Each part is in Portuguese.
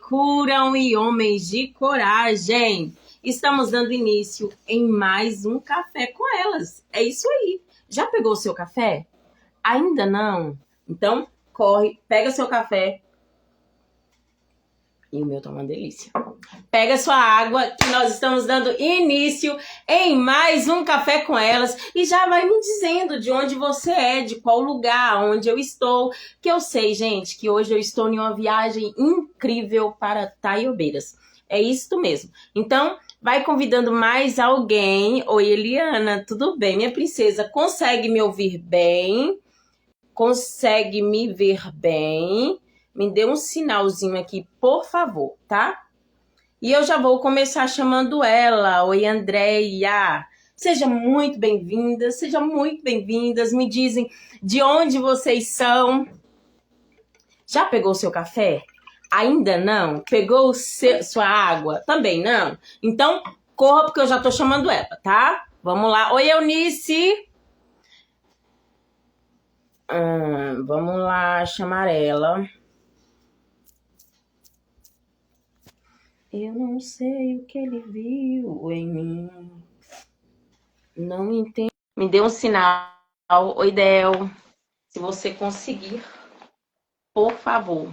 curam e homens de coragem. Estamos dando início em mais um Café com Elas. É isso aí. Já pegou o seu café? Ainda não? Então, corre, pega seu café. E o meu tá uma delícia. Pega sua água, que nós estamos dando início em mais um Café com Elas. E já vai me dizendo de onde você é, de qual lugar, onde eu estou. Que eu sei, gente, que hoje eu estou em uma viagem incrível para Taiobeiras. É isso mesmo. Então, vai convidando mais alguém. Oi, Eliana, tudo bem? Minha princesa, consegue me ouvir bem? Consegue me ver bem? Me dê um sinalzinho aqui, por favor, tá? E eu já vou começar chamando ela. Oi, Andréia. Seja muito bem-vinda, sejam muito bem-vindas. Me dizem de onde vocês são. Já pegou seu café? Ainda não? Pegou sua água? Também não? Então, corra porque eu já tô chamando ela, tá? Vamos lá. Oi, Eunice. Vamos lá chamar ela. Eu não sei o que ele viu em mim. Não entendo. Me dê um sinal. Oi, Del. Se você conseguir, por favor.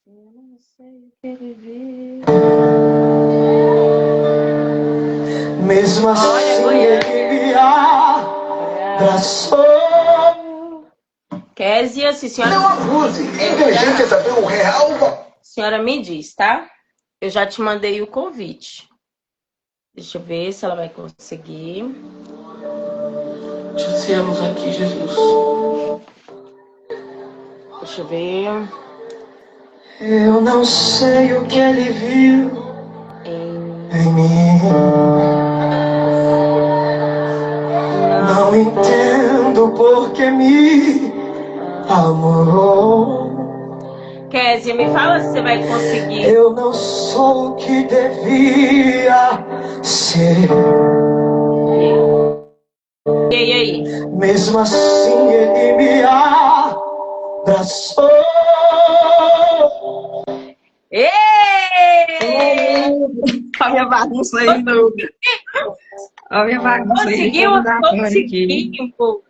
Eu não sei o que ele viu. Mesmo assim, ele me abraçou. Késia, se senhora... Não abuse. Inteligente é saber o real. Senhora me diz, tá? Eu já te mandei o convite. Deixa eu ver se ela vai conseguir. Te ansiamos aqui, Jesus. Deixa eu ver. Eu não sei o que ele viu em mim. Não entendo por que me amor. Késia, me fala se você vai conseguir. Eu não sou o que devia ser. E aí? Mesmo assim ele me abraçou. Ei! Olha a minha bagunça aí, Lu. Olha a minha bagunça aí. Conseguiu.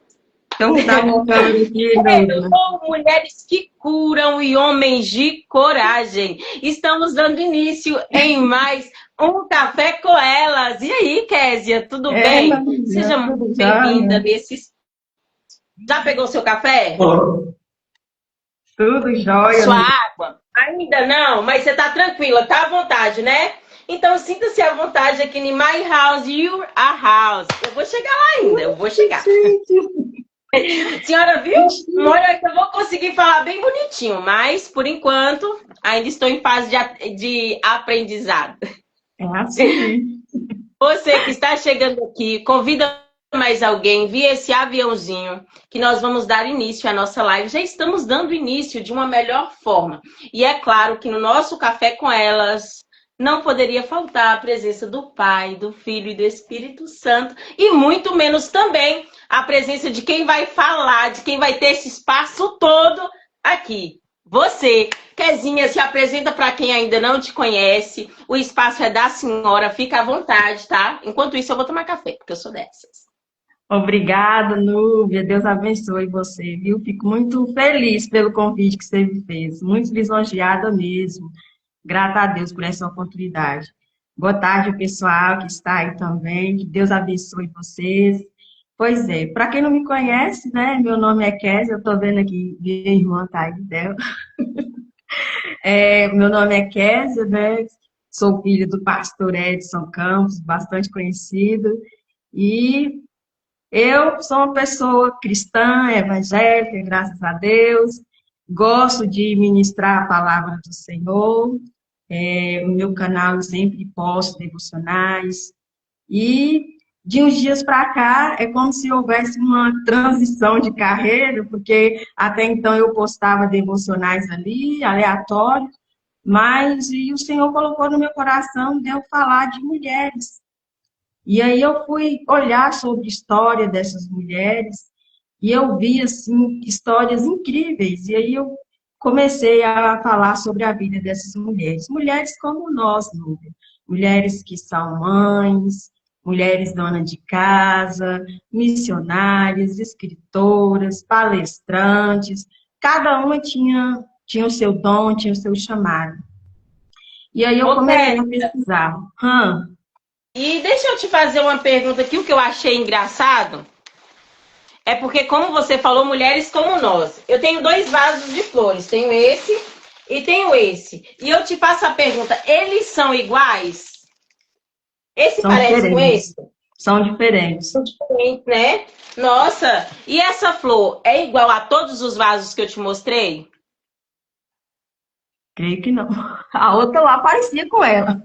Então, tá montando aqui, Lu. Mulheres que curam e homens de coragem. Estamos dando início em mais um Café com Elas. E aí, Késia, tudo bem? Seja muito bem-vinda nesses... Já pegou seu café? Tudo jóia. Sua água? Ainda não, mas você tá tranquila, tá à vontade, né? Então sinta-se à vontade aqui em My House, You Are House. Eu vou chegar lá ainda, eu vou chegar. Senhora, viu? Olha que eu vou conseguir falar bem bonitinho, mas por enquanto ainda estou em fase de aprendizado. É assim. Você que está chegando aqui, convida mais alguém, envia esse aviãozinho que nós vamos dar início à nossa live. Já estamos dando início de uma melhor forma. E é claro que no nosso Café com Elas não poderia faltar a presença do Pai, do Filho e do Espírito Santo. E muito menos também a presença de quem vai falar, de quem vai ter esse espaço todo aqui. Você, Kezinha, se apresenta para quem ainda não te conhece. O espaço é da senhora, fica à vontade, tá? Enquanto isso, eu vou tomar café, porque eu sou dessas. Obrigada, Núbia. Deus abençoe você, viu? Fico muito feliz pelo convite que você me fez. Muito lisonjeada mesmo. Grata a Deus por essa oportunidade. Boa tarde, pessoal que está aí também. Que Deus abençoe vocês. Pois é, para quem não me conhece, né? Meu nome é Kézia, eu estou vendo aqui, minha irmã tá aí dela. Meu nome é Kézia, né? Sou filha do pastor Edson Campos, bastante conhecido. E eu sou uma pessoa cristã, evangélica, graças a Deus. Gosto de ministrar a palavra do Senhor. No meu canal eu sempre posto devocionais. E de uns dias para cá é como se houvesse uma transição de carreira, porque até então eu postava devocionais ali, aleatórios, mas e o Senhor colocou no meu coração de eu falar de mulheres. E aí eu fui olhar sobre a história dessas mulheres e eu vi, assim, histórias incríveis. E aí eu comecei a falar sobre a vida dessas mulheres. Mulheres como nós, Núbia. Mulheres que são mães, mulheres donas de casa, missionárias, escritoras, palestrantes. Cada uma tinha o seu dom, tinha o seu chamado. E aí eu Ô, comecei a Kézia, pesquisar. e deixa eu te fazer uma pergunta aqui, o que eu achei engraçado é porque, como você falou, mulheres como nós. Eu tenho 2 vasos de flores, tenho esse e tenho esse. E eu te faço a pergunta, eles são iguais? Esse São parece com diferentes. esse? São diferentes. São diferentes, né? Nossa, e essa flor é igual a todos os vasos que eu te mostrei? Creio que não. A outra lá parecia com ela.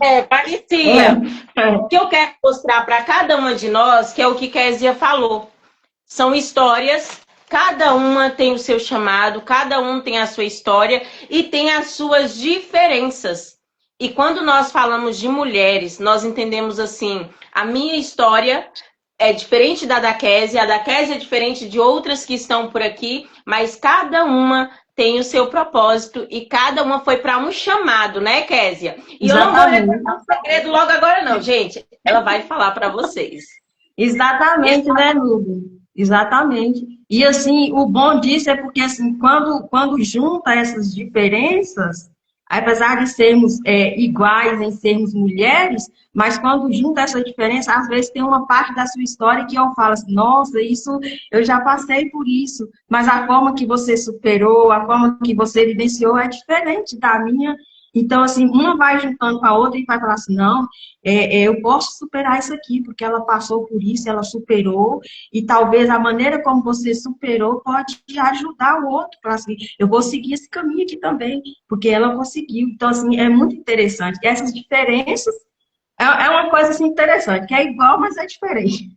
É, parecia. O que eu quero mostrar para cada uma de nós, que é o que Kézia falou. São histórias, cada uma tem o seu chamado, cada um tem a sua história e tem as suas diferenças. E quando nós falamos de mulheres, nós entendemos assim, a minha história é diferente da Kézia, a da Kézia é diferente de outras que estão por aqui, mas cada uma tem o seu propósito e cada uma foi para um chamado, né, Kézia? E eu não vou Exatamente. revelar um segredo logo agora não, gente. Ela vai falar para vocês. Exatamente, né, Nubia? Exatamente. E assim, o bom disso é porque assim, quando junta essas diferenças, apesar de sermos iguais em sermos mulheres, mas quando junta essa diferença, às vezes tem uma parte da sua história que eu falo assim, nossa, isso eu já passei por isso, mas a forma que você superou, a forma que você vivenciou é diferente da minha. Então, assim, uma vai juntando com a outra e vai falar assim, não, eu posso superar isso aqui, porque ela passou por isso, ela superou, e talvez a maneira como você superou pode ajudar o outro para assim, eu vou seguir esse caminho aqui também, porque ela conseguiu. Então, assim, é muito interessante. E essas diferenças é uma coisa assim, interessante, que é igual, mas é diferente,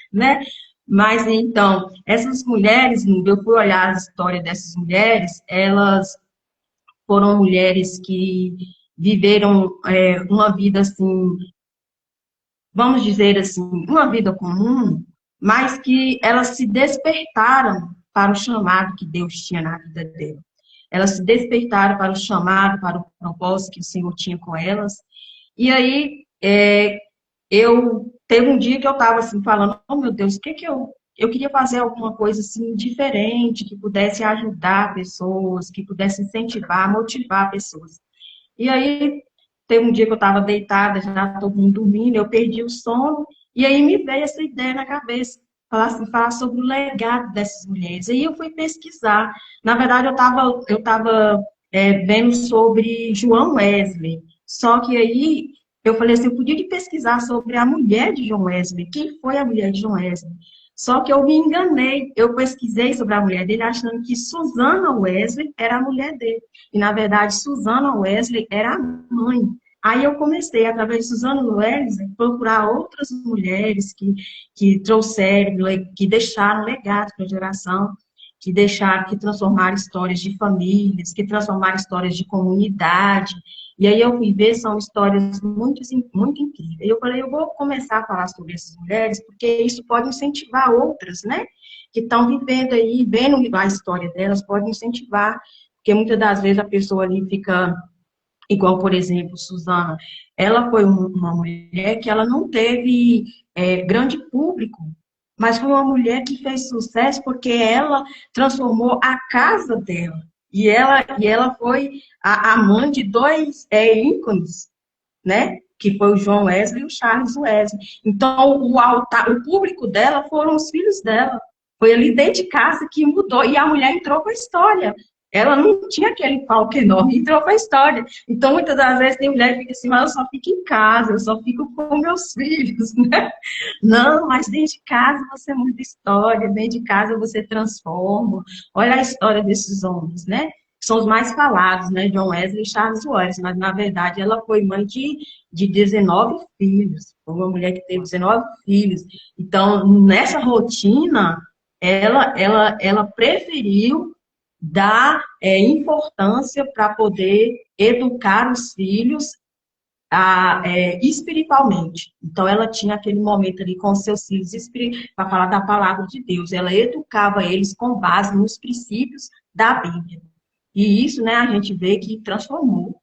né? Mas, então, essas mulheres, eu fui olhar a história dessas mulheres, elas foram mulheres que viveram uma vida assim, vamos dizer assim, uma vida comum, mas que elas se despertaram para o chamado que Deus tinha na vida dela. Elas se despertaram para o chamado, para o propósito que o Senhor tinha com elas. E aí, eu teve um dia que eu estava assim falando, oh meu Deus, o que que eu queria fazer alguma coisa assim diferente, que pudesse ajudar pessoas, que pudesse incentivar, motivar pessoas. E aí, teve um dia que eu estava deitada, já todo mundo dormindo, eu perdi o sono, e aí me veio essa ideia na cabeça, falar sobre o legado dessas mulheres. Aí eu fui pesquisar. Na verdade, eu tava vendo sobre João Wesley, só que aí eu falei assim, eu podia de pesquisar sobre a mulher de João Wesley, quem foi a mulher de João Wesley. Só que eu me enganei, eu pesquisei sobre a mulher dele achando que Susana Wesley era a mulher dele. E, na verdade, Susana Wesley era a mãe. Aí eu comecei, através de Susana Wesley, procurar outras mulheres que trouxeram, que deixaram legado para a geração, que transformaram histórias de famílias, que transformaram histórias de comunidade. E aí eu fui ver, são histórias muito, muito incríveis. Eu falei, eu vou começar a falar sobre essas mulheres, porque isso pode incentivar outras, né? Que estão vivendo aí, vendo a história delas, pode incentivar, porque muitas das vezes a pessoa ali fica, igual, por exemplo, Suzana, ela foi uma mulher que ela não teve grande público, mas foi uma mulher que fez sucesso porque ela transformou a casa dela. E ela foi a mãe de 2 ícones, né? Que foi o João Wesley e o Charles Wesley. Então, o público dela foram os filhos dela. Foi ali dentro de casa que mudou. E a mulher entrou com a história. Ela não tinha aquele palco enorme, entrou com a história. Então, muitas das vezes tem mulher que fica assim, mas eu só fico em casa, eu só fico com meus filhos, né? Não, mas dentro de casa você muda história, dentro de casa você transforma. Olha a história desses homens, né? São os mais falados, né? John Wesley e Charles Wesley, mas na verdade ela foi mãe de 19 filhos. Foi uma mulher que teve 19 filhos. Então, nessa rotina, ela preferiu dar importância para poder educar os filhos espiritualmente. Então, ela tinha aquele momento ali com os seus filhos para falar da palavra de Deus. Ela educava eles com base nos princípios da Bíblia. E isso, né, a gente vê que transformou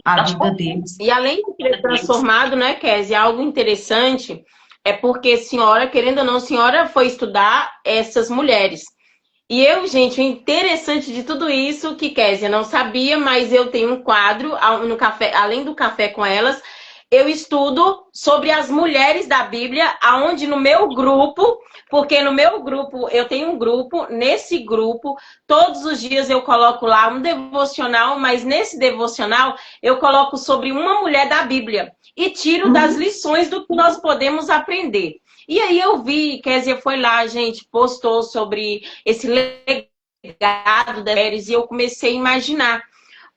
a vida deles. E além de ter transformado, né, Kézia, algo interessante é porque a senhora, querendo ou não, a senhora foi estudar essas mulheres. E eu, gente, o interessante de tudo isso, que Kézia não sabia, mas eu tenho um quadro no café, além do café com elas, eu estudo sobre as mulheres da Bíblia, aonde no meu grupo, porque no meu grupo, eu tenho um grupo, nesse grupo, todos os dias eu coloco lá um devocional, mas nesse devocional eu coloco sobre uma mulher da Bíblia e tiro das lições do que nós podemos aprender. E aí eu vi, Kézia foi lá, gente, postou sobre esse legado da mulheres e eu comecei a imaginar.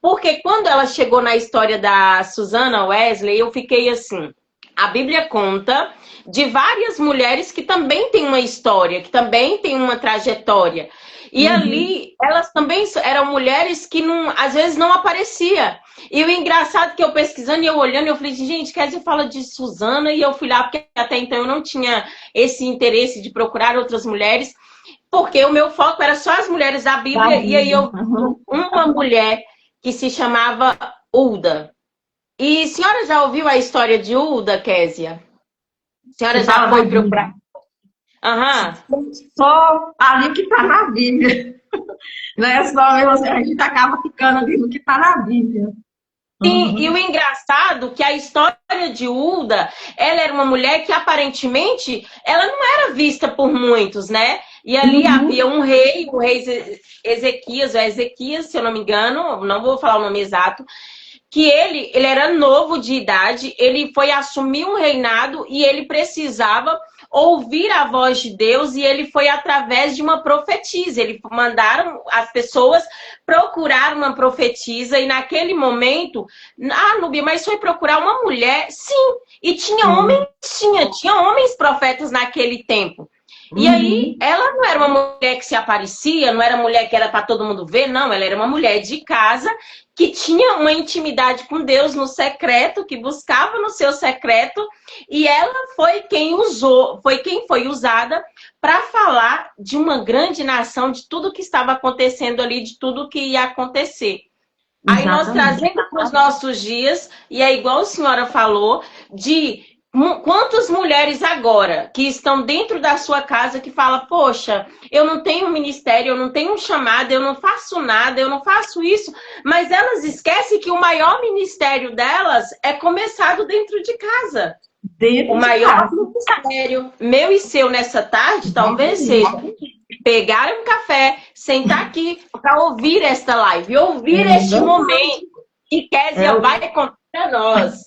Porque quando ela chegou na história da Susana Wesley, eu fiquei assim, a Bíblia conta de várias mulheres que também têm uma história, que também têm uma trajetória. E ali, elas também eram mulheres que não, às vezes não aparecia. E o engraçado é que eu pesquisando e eu olhando, eu falei assim, gente, Kézia fala de Susana, e eu fui lá, porque até então eu não tinha esse interesse de procurar outras mulheres, porque o meu foco era só as mulheres da Bíblia, e aí eu vi uma mulher que se chamava Hulda. E a senhora já ouviu a história de Hulda, Kézia? A senhora Você já fala da foi Bíblia. procurar? Aham. Só ali que está na Bíblia. Não é só mesmo assim, a gente acaba ficando ali no que está na Bíblia. Sim, e o engraçado é que a história de Hulda, ela era uma mulher que aparentemente ela não era vista por muitos, né? E ali havia um rei, o rei Ezequias, se eu não me engano, não vou falar o nome exato, que ele era novo de idade, ele foi assumir um reinado e ele precisava ouvir a voz de Deus, e ele foi através de uma profetisa. Eles mandaram as pessoas procurar uma profetisa, e naquele momento, Nubia, mas foi procurar uma mulher? Sim, e tinha homens, tinha homens profetas naquele tempo. E aí, ela não era uma mulher que se aparecia, não era mulher que era para todo mundo ver, não, ela era uma mulher de casa que tinha uma intimidade com Deus no secreto, que buscava no seu secreto, e ela foi quem usou, foi quem foi usada para falar de uma grande nação, de tudo que estava acontecendo ali, de tudo que ia acontecer. Aí nós trazendo para os nossos dias, e é igual a senhora falou, de quantas mulheres agora que estão dentro da sua casa que fala, poxa, eu não tenho ministério, eu não tenho um chamado, eu não faço nada, eu não faço isso, mas elas esquecem que o maior ministério delas é começado dentro de casa. O maior ministério meu e seu nessa tarde talvez seja pegar um café, sentar aqui para ouvir esta live, ouvir este momento que Kézia vai contar para nós.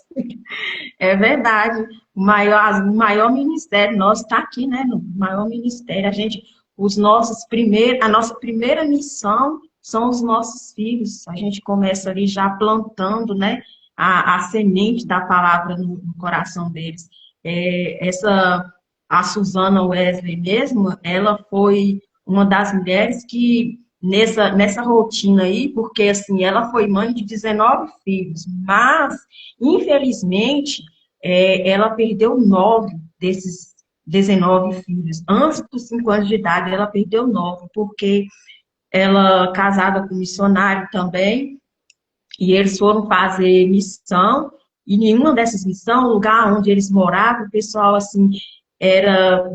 É verdade. O maior ministério nosso está aqui, né? No maior ministério. A nossa primeira missão são os nossos filhos. A gente começa ali já plantando, né? A semente da palavra no coração deles. A Susana Wesley mesmo, ela foi uma das mulheres que nessa rotina aí, porque assim, ela foi mãe de 19 filhos, mas infelizmente ela perdeu 9 desses 19 filhos. Antes dos 5 anos de idade, ela perdeu 9, porque ela casada com um missionário também, e eles foram fazer missão, e nenhuma dessas missões, o lugar onde eles moravam, o pessoal, assim,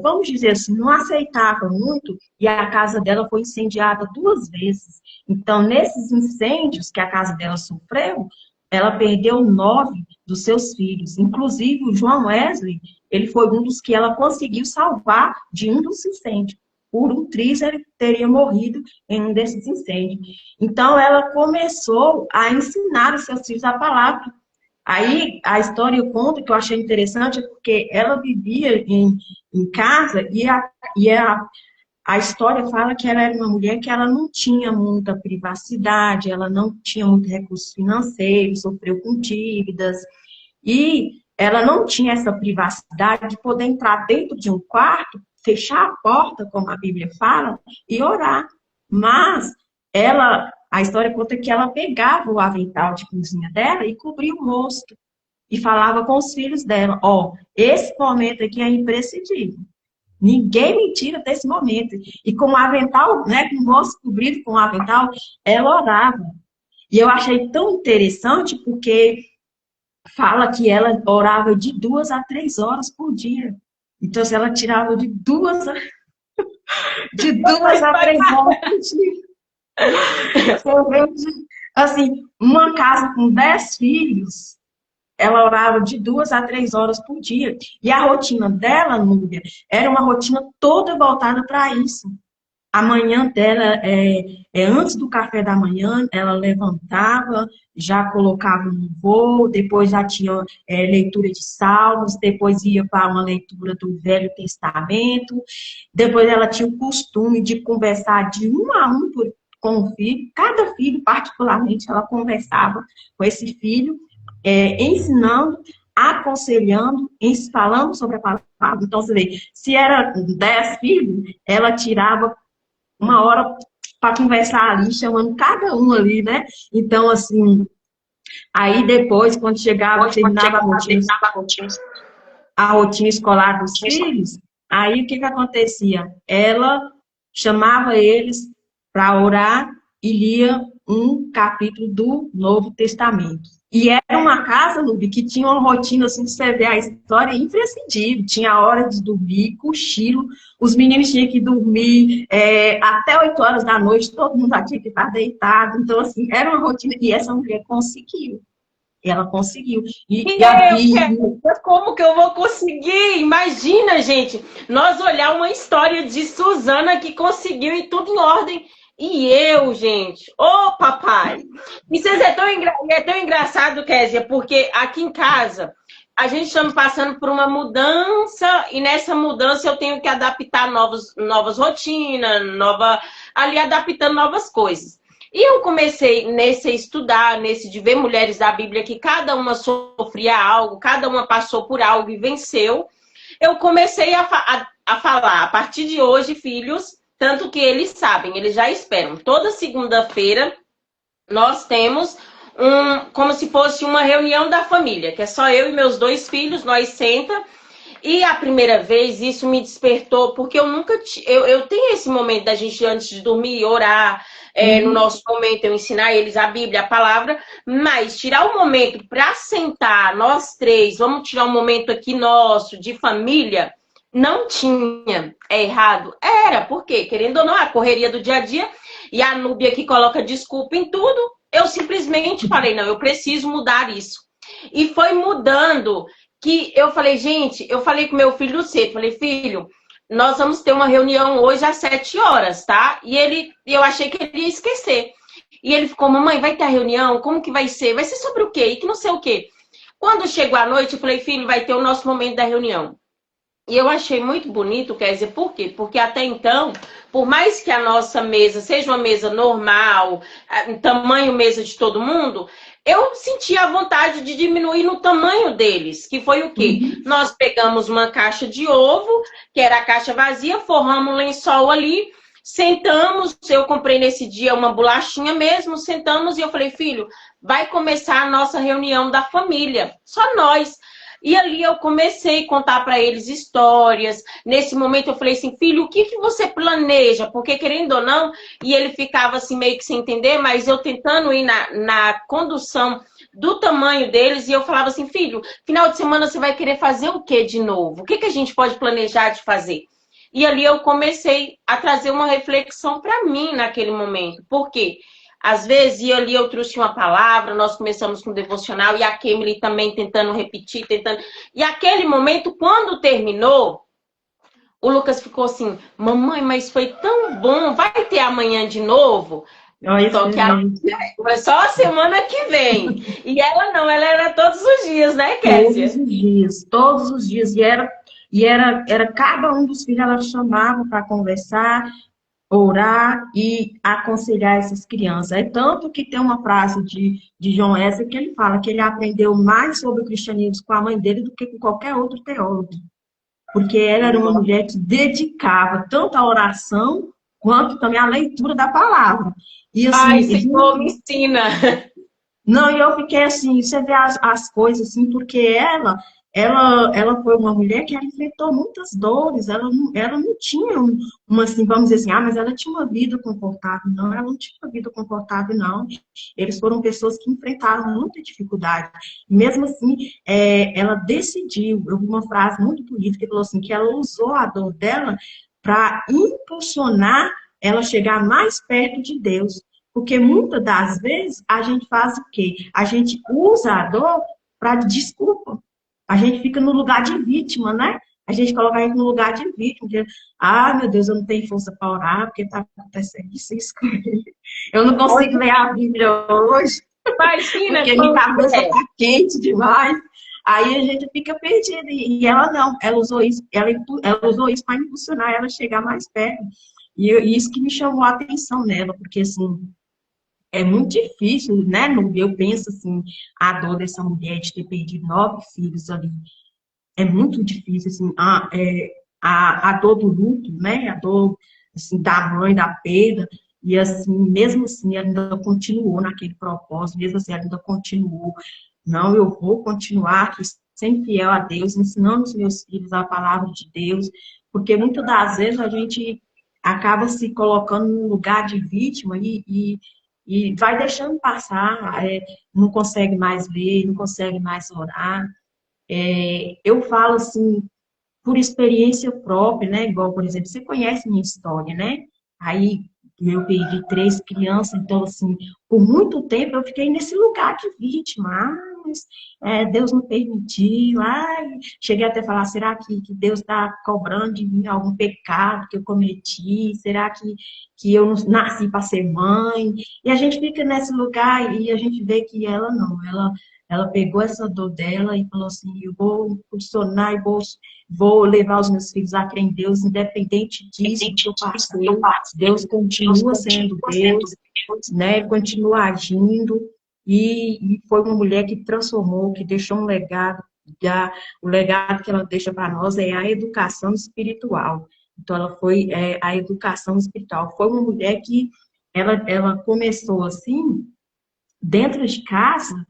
vamos dizer assim, não aceitava muito, e a casa dela foi incendiada 2 vezes. Então, nesses incêndios que a casa dela sofreu, ela perdeu 9 dos seus filhos. Inclusive, o João Wesley, ele foi um dos que ela conseguiu salvar de um dos incêndios. Por um triz, ele teria morrido em um desses incêndios. Então, ela começou a ensinar os seus filhos a palavra. Aí, a história conta, que eu achei interessante, é porque ela vivia em casa a história fala que ela era uma mulher que ela não tinha muita privacidade, ela não tinha muito recurso financeiro, sofreu com dívidas, e ela não tinha essa privacidade de poder entrar dentro de um quarto, fechar a porta, como a Bíblia fala, e orar. Mas a história conta que ela pegava o avental de cozinha dela e cobria o rosto. E falava com os filhos dela, esse momento aqui é imprescindível. Ninguém me tira desse momento. E com o avental, né, com o rosto cobrido com o avental, ela orava. E eu achei tão interessante porque fala que ela orava de 2 a 3 horas por dia. Então, se ela tirava de duas a três horas por dia. Eu vejo, assim, uma casa com 10 filhos, ela orava de 2 a 3 horas por dia. E a rotina dela, Núbia, era uma rotina toda voltada para isso. A manhã dela, antes do café da manhã, ela levantava, já colocava no voo, depois já tinha leitura de salmos, depois ia para uma leitura do Velho Testamento, depois ela tinha o costume de conversar de um a um com o filho, cada filho, particularmente, ela conversava com esse filho, ensinando, aconselhando, falando sobre a palavra. Então, você vê, se era 10 filhos, ela tirava 1 hora para conversar ali, chamando cada um ali, né? Então, assim, aí depois, quando chegava, terminava a rotina escolar dos filhos, aí o que que acontecia? Ela chamava eles para orar e lia um capítulo do Novo Testamento. E era uma casa, Lubi, que tinha uma rotina, assim, de você ver a história imprescindível. Tinha a hora de dormir, cochilo, os meninos tinham que dormir até 8 horas da noite, todo mundo já tinha que estar deitado. Então, assim, era uma rotina, e essa mulher conseguiu. Ela conseguiu. Como que eu vou conseguir? Imagina, gente, nós olhar uma história de Suzana que conseguiu e tudo em ordem. E eu, gente, ô papai! Isso é tão engraçado, Kézia, porque aqui em casa a gente estamos passando por uma mudança e nessa mudança eu tenho que adaptar novas rotinas, ali adaptando novas coisas. E eu comecei nesse a estudar, nesse de ver mulheres da Bíblia que cada uma sofria algo, cada uma passou por algo e venceu. Eu comecei a falar, a partir de hoje, filhos, tanto que eles sabem, eles já esperam. Toda segunda-feira nós temos como se fosse uma reunião da família, que é só eu e meus 2 filhos, nós senta. E a primeira vez isso me despertou, porque eu nunca... Eu tenho esse momento da gente, antes de dormir, orar. No nosso momento, eu ensinar eles a Bíblia, a palavra. Mas tirar o momento para sentar, nós 3, vamos tirar um momento aqui nosso, de família, não tinha. É errado? Era, por quê? Querendo ou não, a correria do dia a dia. E a Núbia que coloca desculpa em tudo. Eu simplesmente falei, não, eu preciso mudar isso. E foi mudando... que eu falei, gente, eu falei com meu filho cedo, falei, filho, nós vamos ter uma reunião hoje às 7 horas, tá? E eu achei que ele ia esquecer. E ele ficou, mamãe, vai ter a reunião? Como que vai ser? Vai ser sobre o quê? E que não sei o quê. Quando chegou a noite, eu falei, filho, vai ter o nosso momento da reunião. E eu achei muito bonito, quer dizer, por quê? Porque até então, por mais que a nossa mesa seja uma mesa normal, tamanho mesa de todo mundo, eu senti a vontade de diminuir no tamanho deles, que foi o quê? Nós pegamos uma caixa de ovo, que era a caixa vazia, forramos um lençol ali, sentamos, eu comprei nesse dia uma bolachinha mesmo, sentamos e eu falei, filho, vai começar a nossa reunião da família, só nós. E ali eu comecei a contar para eles histórias. Nesse momento eu falei assim, filho, o que você planeja? Porque querendo ou não, e ele ficava assim meio que sem entender, mas eu tentando ir na condução do tamanho deles, e eu falava assim, filho, final de semana você vai querer fazer o que de novo? O que a gente pode planejar de fazer? E ali eu comecei a trazer uma reflexão para mim naquele momento. Por quê? Às vezes, e ali eu trouxe uma palavra, nós começamos com o devocional, e a Kemily também tentando repetir, E aquele momento, quando terminou, o Lucas ficou assim, mamãe, mas foi tão bom, vai ter amanhã de novo? Só que foi só a semana que vem. E ela não, ela era todos os dias, né, Kézia? Todos os dias. E era cada um dos filhos, ela chamava para conversar, orar e aconselhar essas crianças. É tanto que tem uma frase de John Wesley que ele fala que ele aprendeu mais sobre o cristianismo com a mãe dele do que com qualquer outro teólogo. Porque ela era uma mulher que dedicava tanto a oração quanto também a leitura da palavra. E assim, ai, Senhor, me ensina! Não, e eu fiquei assim, você vê as coisas assim, porque ela ela foi uma mulher que ela enfrentou muitas dores, ela não tinha uma, assim, vamos dizer assim, mas ela tinha uma vida confortável. Não, ela não tinha uma vida confortável, não. Eles foram pessoas que enfrentaram muita dificuldade. E mesmo assim, ela decidiu, eu vi uma frase muito bonita que falou assim, que ela usou a dor dela para impulsionar ela chegar mais perto de Deus. Porque muitas das vezes a gente faz o quê? A gente usa a dor para desculpa. A gente fica no lugar de vítima, né? A gente coloca a gente no lugar de vítima. Meu Deus, eu não tenho força para orar, porque está acontecendo isso comigo. Eu não consigo ler a Bíblia hoje, Imagina porque minha cabeça está quente demais. Aí a gente fica perdido. E ela não, ela usou isso, ela usou isso para impulsionar ela a chegar mais perto. E isso que me chamou a atenção nela, porque assim, é muito difícil, né? Eu penso assim, a dor dessa mulher de ter perdido 9 filhos ali. É muito difícil, assim, a dor do luto, né? A dor, assim, da mãe, da perda. E, assim, mesmo assim, ela ainda continuou naquele propósito, mesmo assim, ela ainda continuou. Não, eu vou continuar aqui, sendo fiel a Deus, ensinando os meus filhos a palavra de Deus, porque muitas das vezes a gente acaba se colocando no lugar de vítima e vai deixando passar, não consegue mais ler, não consegue mais orar. Eu falo assim, por experiência própria, né? Igual, por exemplo, você conhece minha história, né? Aí eu perdi 3 crianças, então, assim, por muito tempo eu fiquei nesse lugar de vítima. Mas Deus não permitiu. Cheguei até a falar, será que Deus está cobrando de mim algum pecado que eu cometi? Será que eu não nasci para ser mãe? E a gente fica nesse lugar e a gente vê que ela não, ela pegou essa dor dela e falou assim, eu vou funcionar e vou levar os meus filhos a crer em Deus, independente disso que eu passei. Deus continua sendo Deus, né? Continua agindo. E foi uma mulher que transformou, que deixou um legado. O legado que ela deixa para nós é a educação espiritual. Então, ela foi a educação espiritual. Foi uma mulher que ela começou assim, dentro de casa,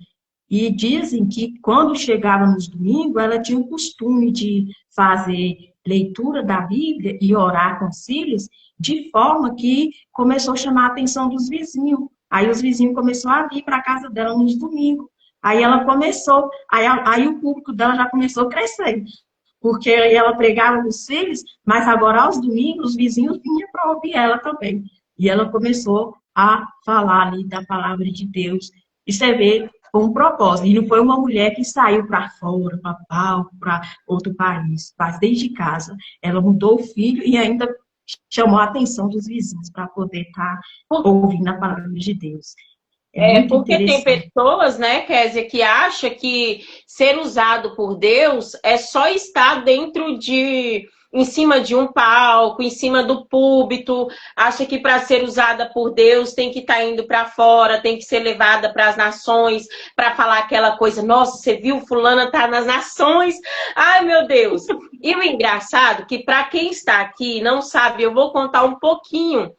e dizem que quando chegava nos domingos, ela tinha o costume de fazer leitura da Bíblia e orar com os filhos, de forma que começou a chamar a atenção dos vizinhos. Aí os vizinhos começaram a vir para a casa dela nos domingos. Aí ela começou, aí o público dela já começou a crescer, porque aí ela pregava os filhos, mas agora aos domingos os vizinhos vinham para ouvir ela também. E ela começou a falar ali da palavra de Deus. E você vê com um propósito. E não foi uma mulher que saiu para fora, para palco, para outro país. Mas desde casa, ela mudou o filho e ainda chamou a atenção dos vizinhos para poder estar ouvindo a palavra de Deus. É muito Porque tem interessante. pessoas, né, Kézia, que acha que ser usado por Deus é só estar em cima de um palco, em cima do púlpito, acha que para ser usada por Deus tem que estar indo para fora, tem que ser levada para as nações, para falar aquela coisa, nossa, você viu, fulana tá nas nações, ai meu Deus. E o engraçado é que para quem está aqui e não sabe, eu vou contar um pouquinho.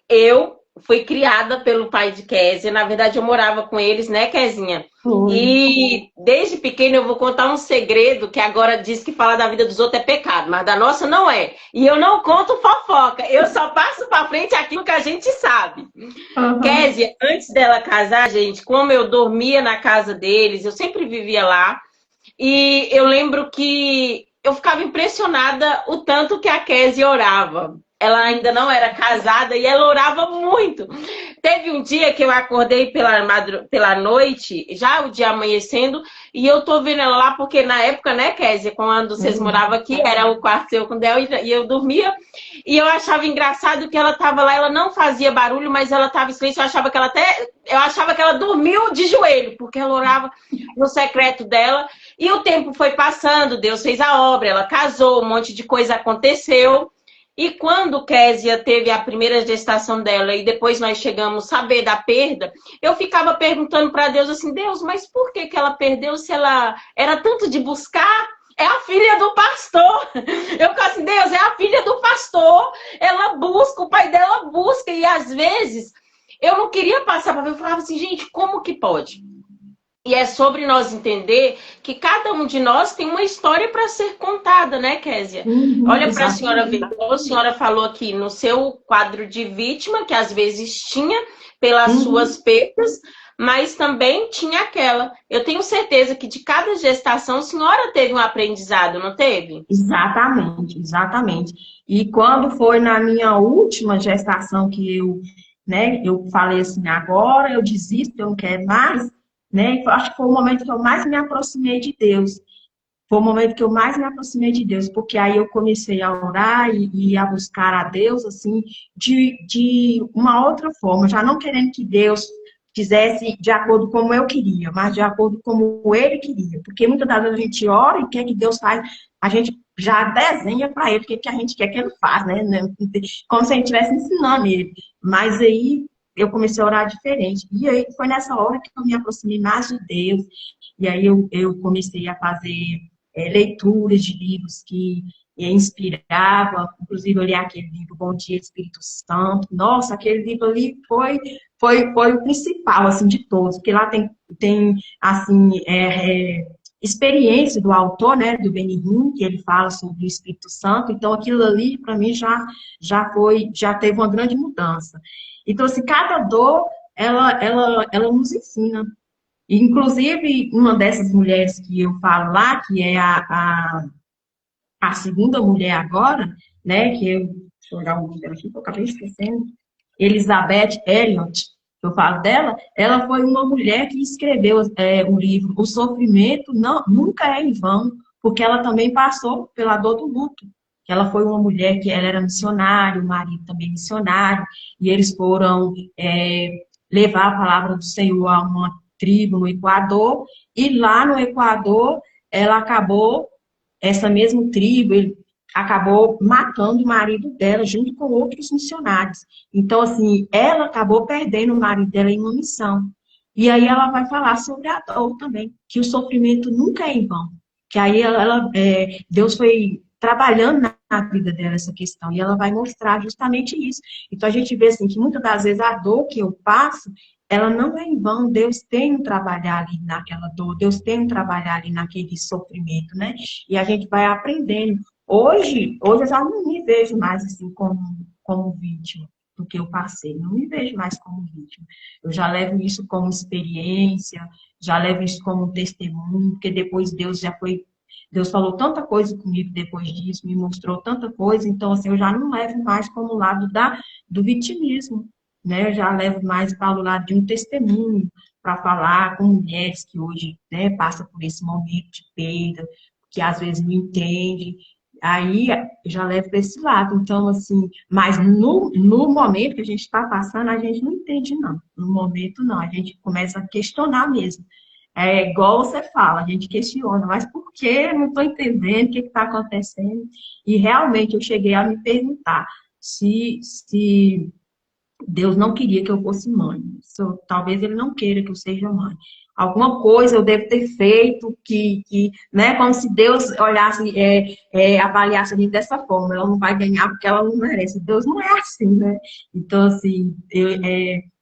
Eu fui criada pelo pai de Kézia. Na verdade, eu morava com eles, né, Kézinha? E desde pequena eu vou contar um segredo que agora diz que falar da vida dos outros é pecado, mas da nossa não é. E eu não conto fofoca, eu só passo pra frente aquilo que a gente sabe. Kézia, antes dela casar, gente, como eu dormia na casa deles, eu sempre vivia lá. E eu lembro que eu ficava impressionada o tanto que a Kézia orava. Ela ainda não era casada e ela orava muito. Teve um dia que eu acordei pela noite, já o dia amanhecendo, e eu tô vendo ela lá, porque na época, né, Kézia, quando vocês moravam aqui, era o quarto seu com Del, e eu dormia, e eu achava engraçado que ela tava lá, ela não fazia barulho, mas ela tava em silêncio, eu achava que ela dormiu de joelho, porque ela orava no secreto dela, e o tempo foi passando, Deus fez a obra, ela casou, um monte de coisa aconteceu. E quando Kézia teve a primeira gestação dela e depois nós chegamos a saber da perda, eu ficava perguntando para Deus assim, Deus, mas por que ela perdeu se ela era tanto de buscar? É a filha do pastor. Eu ficava assim, Deus, é a filha do pastor. Ela busca, o pai dela busca. E às vezes eu não queria passar para ver, eu falava assim, gente, como que pode? E é sobre nós entender que cada um de nós tem uma história para ser contada, né, Késia? Uhum, Olha para a senhora ver. exatamente. A senhora falou aqui no seu quadro de vítima, que às vezes tinha pelas suas Uhum. perdas, mas também tinha aquela. Eu tenho certeza que de cada gestação a senhora teve um aprendizado, não teve? Exatamente, exatamente. E quando foi na minha última gestação que eu falei assim, agora eu desisto, eu não quero mais, né? Acho que foi o momento que eu mais me aproximei de Deus. Foi o momento que eu mais me aproximei de Deus, porque aí eu comecei a orar e a buscar a Deus, assim, de uma outra forma, já não querendo que Deus fizesse de acordo como eu queria, mas de acordo como Ele queria. Porque muitas das vezes a gente ora e quer que Deus faz, a gente já desenha para Ele o que, que a gente quer que Ele faça, né? Como se a gente estivesse ensinando Ele. Mas aí eu comecei a orar diferente. E aí foi nessa hora que eu me aproximei mais de Deus. E aí eu comecei a fazer leituras de livros que inspiravam, inclusive eu li aquele livro Bom Dia Espírito Santo. Nossa, aquele livro ali foi o principal, assim, de todos, porque lá tem assim, experiência do autor, né, do Benihim, que ele fala sobre o Espírito Santo, então aquilo ali, para mim, já teve uma grande mudança. Então, assim, cada dor, ela nos ensina. Inclusive, uma dessas mulheres que eu falo lá, que é a segunda mulher agora, né, deixa eu olhar o nome dela aqui, que eu acabei esquecendo, Elizabeth Elliot, que eu falo dela, ela foi uma mulher que escreveu o livro O Sofrimento Nunca é em Vão, porque ela também passou pela dor do luto. Ela foi uma mulher que ela era missionária, o marido também missionário, e eles foram levar a palavra do Senhor a uma tribo no Equador, e lá no Equador ela acabou, essa mesma tribo, ele acabou matando o marido dela junto com outros missionários. Então, assim, ela acabou perdendo o marido dela em uma missão. E aí ela vai falar sobre a dor também, que o sofrimento nunca é em vão. Que aí Deus foi trabalhando na vida dela essa questão, e ela vai mostrar justamente isso. Então a gente vê assim que muitas das vezes a dor que eu passo, ela não é em vão, Deus tem um trabalhar ali naquela dor, Deus tem um trabalhar ali naquele sofrimento, né? E a gente vai aprendendo. Hoje eu já não me vejo mais assim como vítima do que eu passei, não me vejo mais como vítima. Eu já levo isso como experiência, já levo isso como testemunho, porque depois Deus falou tanta coisa comigo depois disso, me mostrou tanta coisa, então assim, eu já não levo mais como lado do vitimismo, né? Eu já levo mais para o lado de um testemunho, para falar com mulheres que hoje, né, passam por esse momento de perda, que às vezes não entendem. Aí eu já levo para esse lado. Então, assim, mas no momento que a gente está passando, a gente não entende, não. No momento, não. A gente começa a questionar mesmo. É igual você fala, a gente questiona, mas por quê? Não estou entendendo o que está acontecendo. E realmente eu cheguei a me perguntar se Deus não queria que eu fosse mãe. Talvez Ele não queira que eu seja mãe. Alguma coisa eu devo ter feito né, como se Deus olhasse, avaliasse a gente dessa forma. Ela não vai ganhar porque ela não merece. Deus não é assim, né? Então, assim,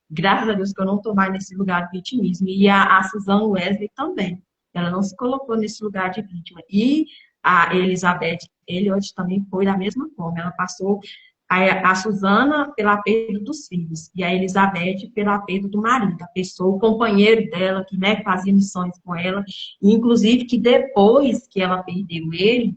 graças a Deus que eu não estou mais nesse lugar de vitimismo. E a Suzanne Wesley também. Ela não se colocou nesse lugar de vítima. E a Elizabeth Elliot também foi da mesma forma. Ela passou a Suzana pela perda dos filhos e a Elizabeth pela perda do marido, a pessoa, o companheiro dela, que, né, fazia missões com ela, e inclusive que depois que ela perdeu ele,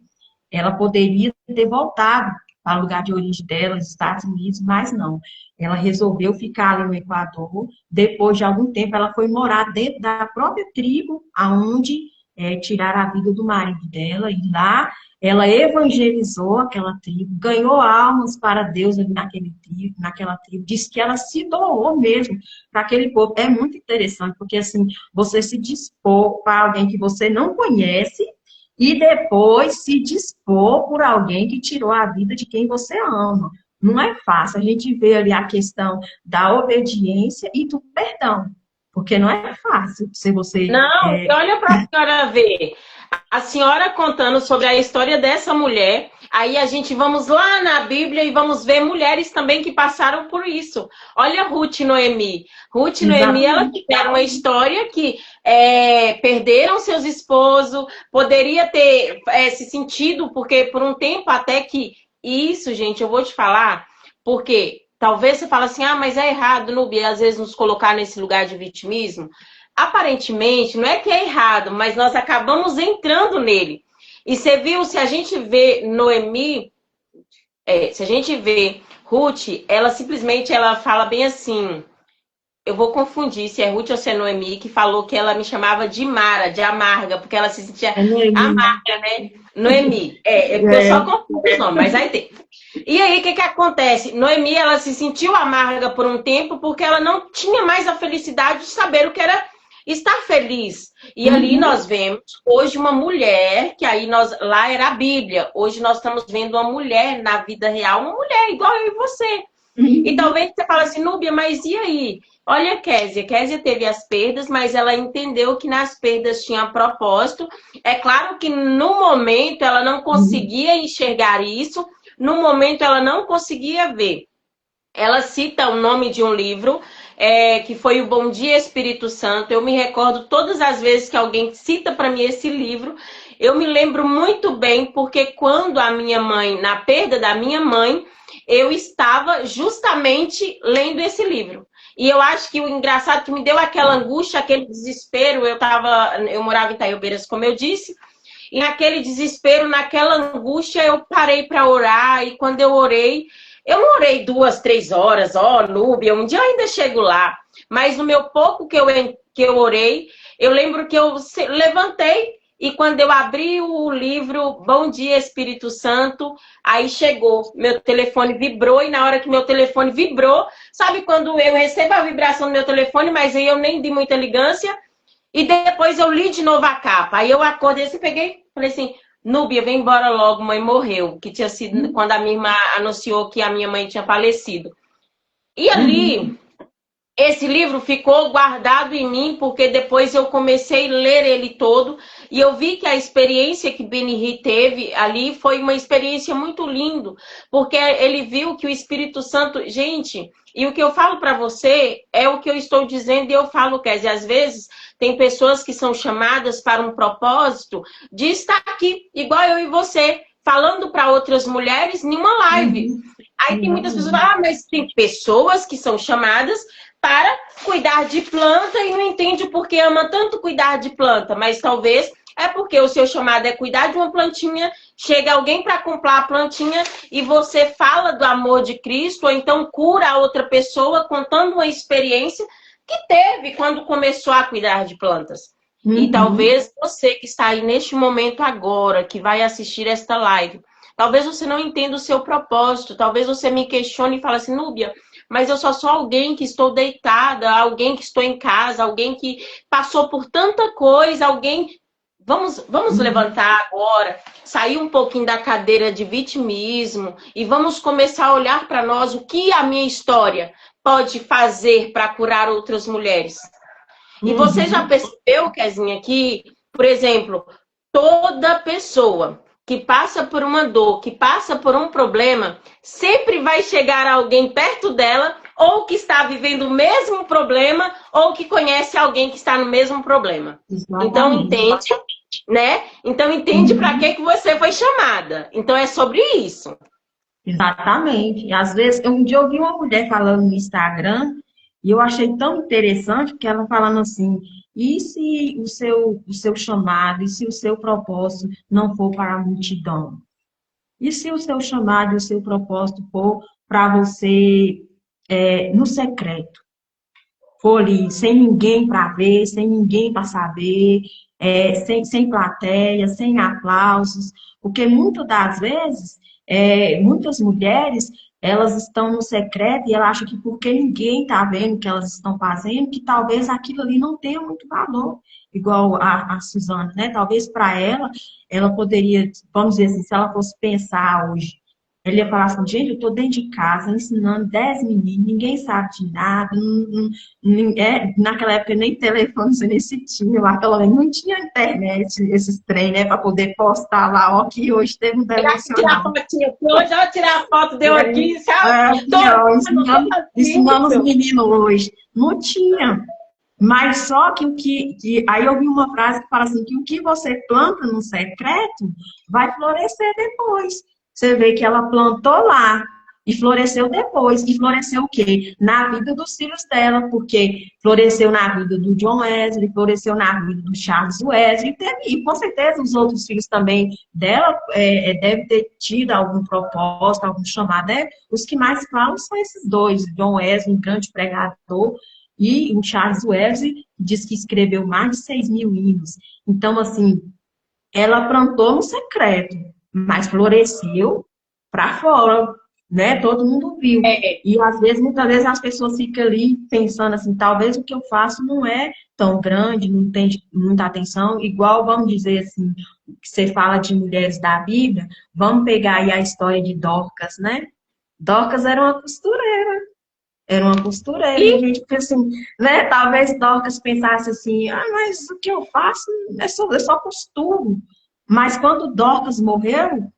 ela poderia ter voltado para o lugar de origem dela, os Estados Unidos, mas não. Ela resolveu ficar ali no Equador. Depois de algum tempo, ela foi morar dentro da própria tribo, aonde tiraram a vida do marido dela, e lá ela evangelizou aquela tribo, ganhou almas para Deus ali naquela tribo, disse que ela se doou mesmo para aquele povo. É muito interessante, porque assim, você se dispor para alguém que você não conhece e depois se dispor por alguém que tirou a vida de quem você ama. Não é fácil. A gente vê ali a questão da obediência e do perdão, porque não é fácil se você... Não, e olha para a senhora ver. A senhora contando sobre a história dessa mulher, aí a gente vamos lá na Bíblia e vamos ver mulheres também que passaram por isso. Olha Ruth e Noemi. Ruth e Noemi, elas tiveram uma história que perderam seus esposos, poderia ter se sentido, porque por um tempo até que isso, gente, eu vou te falar, porque talvez você fale assim, mas é errado, Nubia, às vezes nos colocar nesse lugar de vitimismo. Aparentemente, não é que é errado, mas nós acabamos entrando nele. E você viu, se a gente vê Noemi, se a gente vê Ruth, ela simplesmente ela fala bem assim, eu vou confundir se é Ruth ou se é Noemi, que falou que ela me chamava de Mara, de amarga, porque ela se sentia amarga, né? Noemi. Porque eu só confundo os nomes, mas aí tem. E aí, o que acontece? Noemi, ela se sentiu amarga por um tempo porque ela não tinha mais a felicidade de saber o que era estar feliz. E ali nós vemos hoje uma mulher, que aí lá era a Bíblia. Hoje nós estamos vendo uma mulher na vida real, uma mulher igual eu e você. E talvez você fale assim, Núbia, mas e aí? Olha a Késia. Késia teve as perdas, mas ela entendeu que nas perdas tinha propósito. É claro que no momento ela não conseguia enxergar isso, no momento ela não conseguia ver. Ela cita o nome de um livro, que foi o Bom Dia Espírito Santo. Eu me recordo todas as vezes que alguém cita para mim esse livro, eu me lembro muito bem, porque quando a minha mãe, na perda da minha mãe, eu estava justamente lendo esse livro. E eu acho que o engraçado que me deu aquela angústia, aquele desespero, eu morava em Itaiobeiras, como eu disse, e naquele desespero, naquela angústia, eu parei para orar, e quando eu não orei 2, 3 horas, Núbia, um dia eu ainda chego lá, mas no meu pouco que eu orei, eu lembro que eu levantei, e quando eu abri o livro Bom Dia Espírito Santo, aí chegou, meu telefone vibrou, e na hora que meu telefone vibrou, sabe quando eu recebo a vibração do meu telefone, mas aí eu nem dei muita ligância, e depois eu li de novo a capa, aí eu acordei e peguei, falei assim, Núbia, vem embora logo, mãe morreu, que tinha sido quando a minha irmã anunciou que a minha mãe tinha falecido. E ali... Esse livro ficou guardado em mim, porque depois eu comecei a ler ele todo, e eu vi que a experiência que Benihí teve ali foi uma experiência muito linda, porque ele viu que o Espírito Santo... Gente, e o que eu falo para você é o que eu estou dizendo, e eu falo, Kézia, às vezes tem pessoas que são chamadas para um propósito de estar aqui, igual eu e você, falando para outras mulheres em uma live. Aí tem muitas pessoas que falam, mas tem pessoas que são chamadas para cuidar de planta e não entende por que ama tanto cuidar de planta, mas talvez é porque o seu chamado é cuidar de uma plantinha, chega alguém para comprar a plantinha e você fala do amor de Cristo, ou então cura a outra pessoa contando uma experiência que teve quando começou a cuidar de plantas. E talvez você que está aí neste momento agora, que vai assistir esta live, talvez você não entenda o seu propósito, talvez você me questione e fale assim, Núbia, mas eu só sou alguém que estou deitada, alguém que estou em casa, alguém que passou por tanta coisa, alguém... Vamos levantar agora, sair um pouquinho da cadeira de vitimismo e vamos começar a olhar para nós o que a minha história pode fazer para curar outras mulheres. E você já percebeu, Kezinha, que, por exemplo, toda pessoa que passa por uma dor, que passa por um problema, sempre vai chegar alguém perto dela, ou que está vivendo o mesmo problema, ou que conhece alguém que está no mesmo problema. Exatamente. Então, entende, né? Então, entende para que você foi chamada. Então, é sobre isso. Exatamente. Às vezes, um dia eu ouvi uma mulher falando no Instagram, e eu achei tão interessante, porque ela falando assim, e se o seu chamado, e se o seu propósito não for para a multidão? E se o seu chamado e o seu propósito for para você no secreto? For ali, sem ninguém para ver, sem ninguém para saber, sem plateia, sem aplausos, porque muitas das vezes, muitas mulheres, elas estão no secreto e elas acham que porque ninguém está vendo o que elas estão fazendo, que talvez aquilo ali não tenha muito valor, igual a Suzana, né? Talvez para ela poderia, vamos dizer assim, se ela fosse pensar hoje, ela ia falar assim, gente, eu estou dentro de casa ensinando 10 meninos, ninguém sabe de nada, naquela época nem telefone você nem se tinha, lá pelo menos não tinha internet, esses trem, né, para poder postar lá, ó, que hoje teve um devocional. Hoje eu vou tirar a foto, deu aqui, sabe? Ensinando os meninos hoje. Não Mas só que aí eu vi uma frase que fala assim, que o que você planta no secreto vai florescer depois. Você vê que ela plantou lá e floresceu depois. E floresceu o quê? Na vida dos filhos dela, porque floresceu na vida do John Wesley, floresceu na vida do Charles Wesley, e com certeza os outros filhos também dela devem ter tido algum propósito, algum chamado. Os que mais falam são esses dois, John Wesley, um grande pregador, e o Charles Wesley diz que escreveu mais de 6.000 hinos. Então, assim, ela plantou no secreto, mas floresceu para fora, né? Todo mundo viu. E às vezes, muitas vezes, as pessoas ficam ali pensando assim, talvez o que eu faço não é tão grande, não tem muita atenção, igual, vamos dizer assim, que você fala de mulheres da Bíblia, vamos pegar aí a história de Dorcas, né? Dorcas era uma costureira, e a gente pensa assim, né? Talvez Dorcas pensasse assim, mas o que eu faço eu só costuro. Mas quando Dorcas morreu,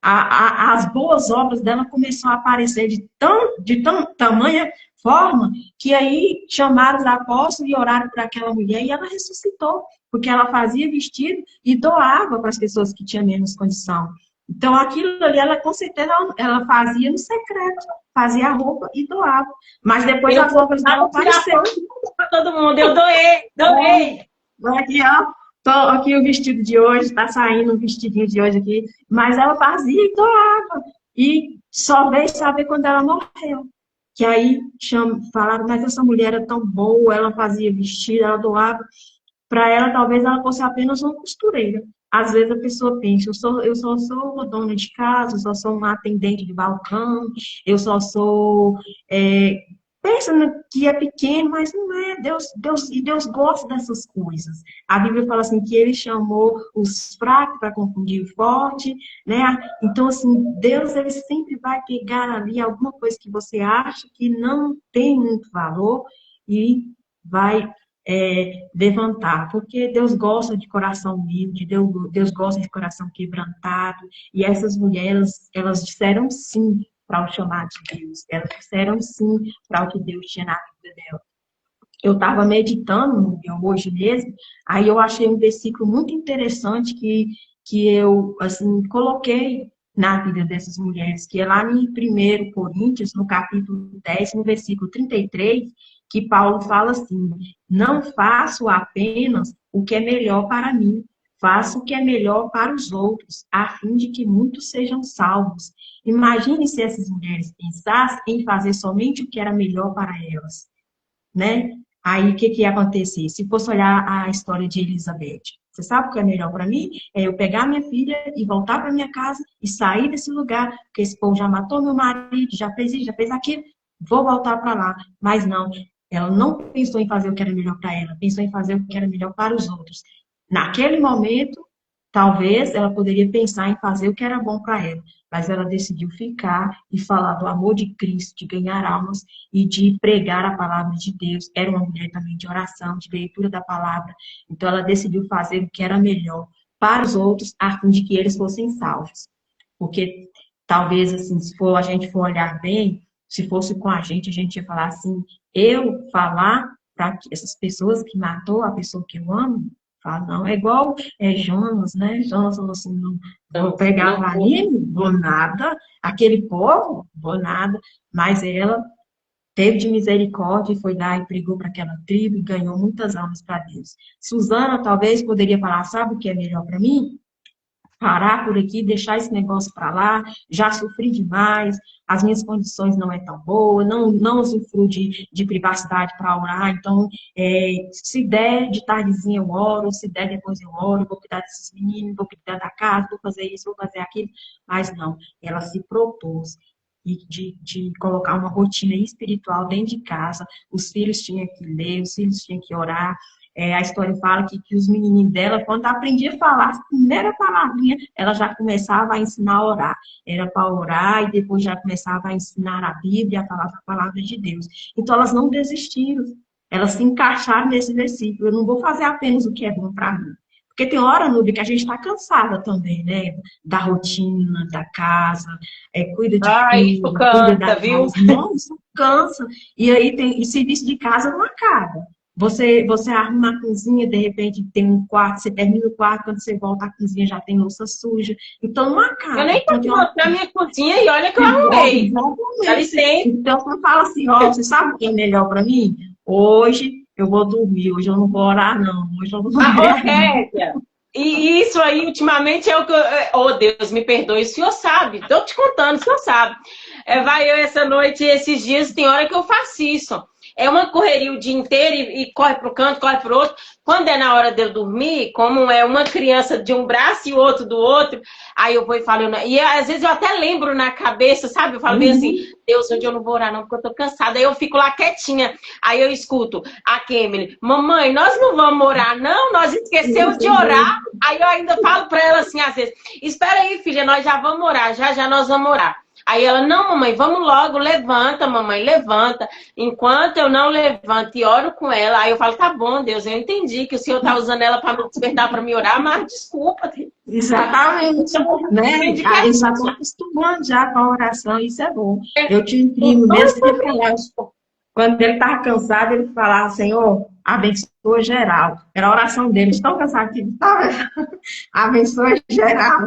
as boas obras dela começaram a aparecer de tamanha forma que aí chamaram os apóstolos e oraram para aquela mulher e ela ressuscitou, porque ela fazia vestido e doava para as pessoas que tinham menos condição. Então, aquilo ali, ela com certeza, ela fazia no secreto, fazia a roupa e doava. Mas depois Eu as obras dela vou tirar apareceram. foto para todo mundo. Eu doei. Aqui, ó. Tô aqui o vestido de hoje, tá saindo um vestidinho de hoje aqui. Mas ela fazia e doava. E só veio saber quando ela morreu. Que aí falaram, mas essa mulher era tão boa, ela fazia vestido, ela doava. Para ela, talvez ela fosse apenas uma costureira. Às vezes a pessoa pensa, eu só sou dona de casa, eu só sou uma atendente de balcão, eu só sou. Pensa que é pequeno, mas não é. Deus gosta dessas coisas. A Bíblia fala assim que ele chamou os fracos para confundir o forte, né? Então, assim, Deus ele sempre vai pegar ali alguma coisa que você acha que não tem muito valor e vai levantar, porque Deus gosta de coração humilde, Deus gosta de coração quebrantado, e essas mulheres, elas disseram sim para o chamado de Deus, elas disseram sim para o que Deus tinha na vida dela. Eu estava meditando hoje mesmo, aí eu achei um versículo muito interessante que eu, assim, coloquei na vida dessas mulheres, que é lá em 1 Coríntios, no capítulo 10, no versículo 33, que Paulo fala assim, não faço apenas o que é melhor para mim, faço o que é melhor para os outros, a fim de que muitos sejam salvos. Imagine se essas mulheres pensassem em fazer somente o que era melhor para elas, né? Aí, o que ia acontecer? Se fosse olhar a história de Elizabeth, você sabe o que é melhor para mim? É eu pegar minha filha e voltar para minha casa e sair desse lugar, porque esse povo já matou meu marido, já fez isso, já fez aquilo, vou voltar para lá. Mas não, ela não pensou em fazer o que era melhor para ela, pensou em fazer o que era melhor para os outros. Naquele momento, talvez ela poderia pensar em fazer o que era bom para ela, mas ela decidiu ficar e falar do amor de Cristo, de ganhar almas e de pregar a palavra de Deus. Era uma mulher também de oração, de leitura da palavra. Então ela decidiu fazer o que era melhor para os outros, a fim de que eles fossem salvos. Porque talvez, assim, se a gente for olhar bem, se fosse com a gente ia falar assim, eu falar para essas pessoas que matou a pessoa que eu amo, fala, não, é igual Jonas, né? Jonas falou assim, não vou pegar o anime, vou nada, aquele povo, vou nada, mas ela teve de misericórdia e foi lá e pregou para aquela tribo e ganhou muitas almas para Deus. Susana talvez poderia falar, sabe o que é melhor para mim? Parar por aqui, deixar esse negócio para lá, já sofri demais, as minhas condições não é tão boa, não usufruo de privacidade para orar, então, se der de tardezinha eu oro, se der depois eu oro, vou cuidar desses meninos, vou cuidar da casa, vou fazer isso, vou fazer aquilo, mas não, ela se propôs de colocar uma rotina espiritual dentro de casa, os filhos tinham que ler, os filhos tinham que orar. A história fala que os menininhos dela, quando aprendia a falar a primeira palavrinha, ela já começava a ensinar a orar. Era para orar e depois já começava a ensinar a Bíblia, a falar a palavra de Deus. Então elas não desistiram, elas se encaixaram nesse versículo. Eu não vou fazer apenas o que é bom para mim. Porque tem hora, Núbia, que a gente está cansada também, né? Da rotina, da casa, cuida de Isso tudo, cansa, cuida da viu? casa. Não, isso cansa. E aí e serviço de casa não acaba. Você arruma a cozinha, de repente tem um quarto, você termina o quarto, quando você volta à cozinha já tem louça suja. Então não Eu acaba. nem tô Então te tem uma mostrando a minha cozinha e olha que eu arrumei. Dá Exatamente. licença. Então, você fala assim, ó, você sabe o que é melhor para mim? Hoje eu vou dormir, hoje eu não vou orar, não. Hoje eu não vou Ah, ô, orar, não. Kézia, e isso aí, ultimamente, é o que eu... Oh, Deus, me perdoe, o senhor sabe. Tô te contando, o senhor sabe. Vai eu essa noite, esses dias, tem hora que eu faço isso. É uma correria o dia inteiro e corre para o canto, corre para o outro. Quando é na hora de eu dormir, como é uma criança de um braço e o outro do outro, aí eu vou e falo... E às vezes eu até lembro na cabeça, sabe? Eu falo bem assim, Uhum. Deus, hoje eu não vou orar não, porque eu tô cansada. Aí eu fico lá quietinha. Aí eu escuto a Kemily, mamãe, nós não vamos orar não? Nós esquecemos de orar. Aí eu ainda falo para ela assim, às vezes, espera aí, filha, nós já vamos orar, já já nós vamos orar. Aí ela, não, mamãe, vamos logo, levanta, mamãe, levanta. Enquanto eu não levanto e oro com ela, aí eu falo, tá bom, Deus, eu entendi que o Senhor tá usando ela para me despertar, para me orar, mas desculpa. Exatamente, Então, né? entendi que Ah, é eu já estou acostumando já com a oração, isso é bom. Eu tinha um primo mesmo que falava, quando ele estava cansado, ele falava, Senhor, abençoa geral. Era a oração dele, de tão cansado que ele estava, abençoa geral.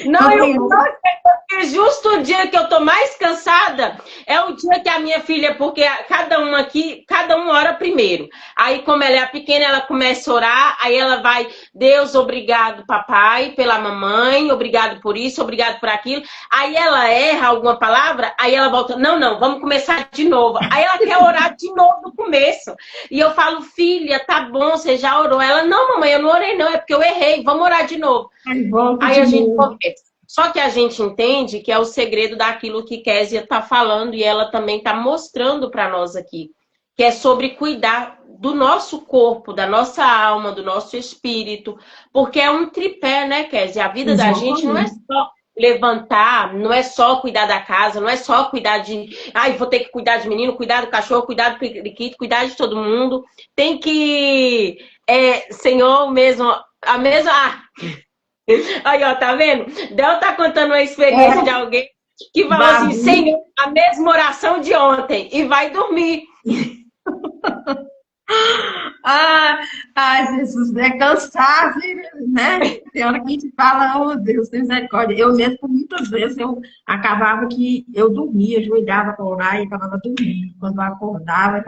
Não, Então, eu tem não, porque justo o dia que eu tô mais cansada é o dia que a minha filha, porque cada um aqui, cada um ora primeiro. Aí, como ela é pequena, ela começa a orar, aí ela vai, Deus, obrigado, papai, pela mamãe, obrigado por isso, obrigado por aquilo. Aí ela erra alguma palavra, aí ela volta, não, não, vamos começar de novo. Aí ela quer orar de novo no começo. E eu falo, filha, tá bom, você já orou. Ela, não, mamãe, eu não orei, não, é porque eu errei, vamos orar de novo. aí volta Aí de a gente novo. começa. Só que a gente entende que é o segredo daquilo que Kézia está falando e ela também está mostrando para nós aqui, que é sobre cuidar do nosso corpo, da nossa alma, do nosso espírito, porque é um tripé, né, Kézia? A vida da gente não é Exatamente. só levantar, não é só cuidar da casa, não é só cuidar de, ai, vou ter que cuidar de menino, cuidar do cachorro, cuidar do periquito, cuidar de todo mundo. Tem que, Senhor mesmo, a mesma, aí, ó, tá vendo? Del tá contando uma experiência de É, alguém que falou assim, Babi, Senhor, a mesma oração de ontem, e vai dormir. ah, ai, Jesus, é cansado, né? Tem hora que a gente fala, oh Deus, tem misericórdia. Eu mesmo, por muitas vezes, eu acabava que eu dormia, ajoelhava para orar e acabava dormindo. Quando eu acordava,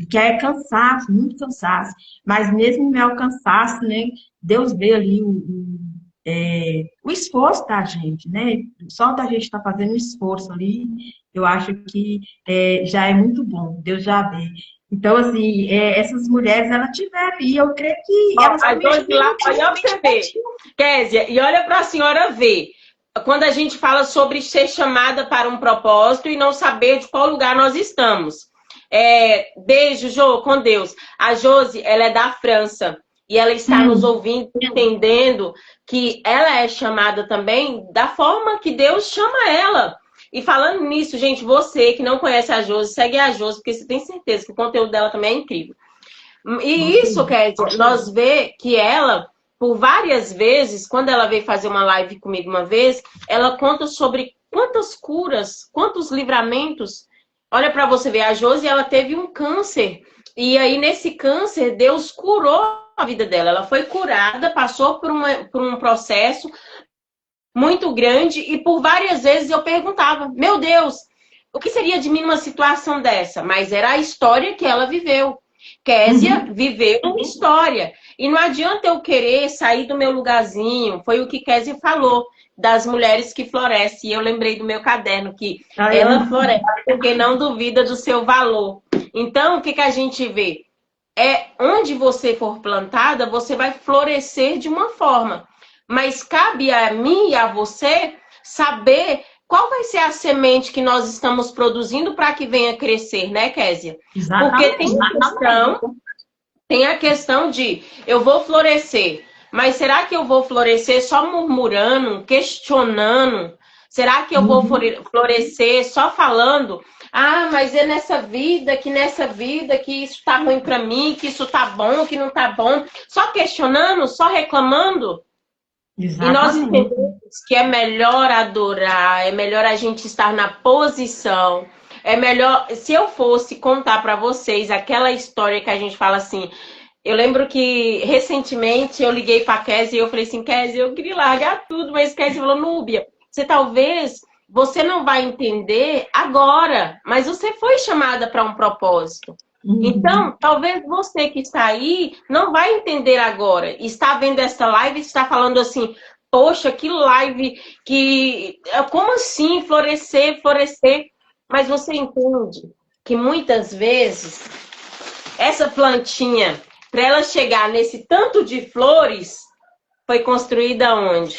que é cansaço, muito cansaço. Mas mesmo no meu cansaço, né? Deus vê ali o esforço da gente, né? Só da gente estar fazendo um esforço ali, eu acho que já é muito bom. Deus já vê. Então, assim, essas mulheres, elas tiveram, e eu creio que Ó, elas as também dois lá, olha pra você ver. Kézia, e olha pra senhora ver. Quando a gente fala sobre ser chamada para um propósito e não saber de qual lugar nós estamos. Beijo, Jô, com Deus. A Josi, ela é da França. E ela está nos ouvindo, entendendo que ela é chamada também da forma que Deus chama ela. E falando nisso, gente, você que não conhece a Josi, segue a Josi, porque você tem certeza que o conteúdo dela também é incrível. E isso, Kézia, nós vê que ela, por várias vezes, quando ela veio fazer uma live comigo uma vez, ela conta sobre quantas curas, quantos livramentos. Olha para você ver, a Josi, ela teve um câncer. E aí, nesse câncer, Deus curou a vida dela. Ela foi curada, passou por um processo muito grande e por várias vezes eu perguntava, meu Deus, o que seria de mim numa situação dessa? Mas era a história que ela viveu. Kézia viveu uma história. E não adianta eu querer sair do meu lugarzinho. Foi o que Kézia falou, das mulheres que florescem. E eu lembrei do meu caderno, que ela floresce porque não duvida do seu valor. Então, o que a gente vê? Onde você for plantada, você vai florescer de uma forma. Mas cabe a mim e a você saber qual vai ser a semente que nós estamos produzindo para que venha crescer, né, Kézia? Porque tem a questão de eu vou florescer, mas será que eu vou florescer só murmurando, questionando? Será que eu vou florescer só falando? Ah, mas é nessa vida que isso tá ruim para mim, que isso tá bom, que não tá bom. Só questionando, só reclamando. E nós Exatamente. entendemos que é melhor adorar, é melhor a gente estar na posição. É melhor, se eu fosse contar para vocês aquela história que a gente fala assim, eu lembro que recentemente eu liguei para a Kézia e eu falei assim, Kézia, eu queria largar tudo, mas Kézia falou, Núbia, você não vai entender agora, mas você foi chamada para um propósito. Uhum. Então, talvez você que está aí não vai entender agora. Está vendo essa live e está falando assim, poxa, que live, como assim florescer, florescer? Mas você entende que muitas vezes essa plantinha, para ela chegar nesse tanto de flores, foi construída onde?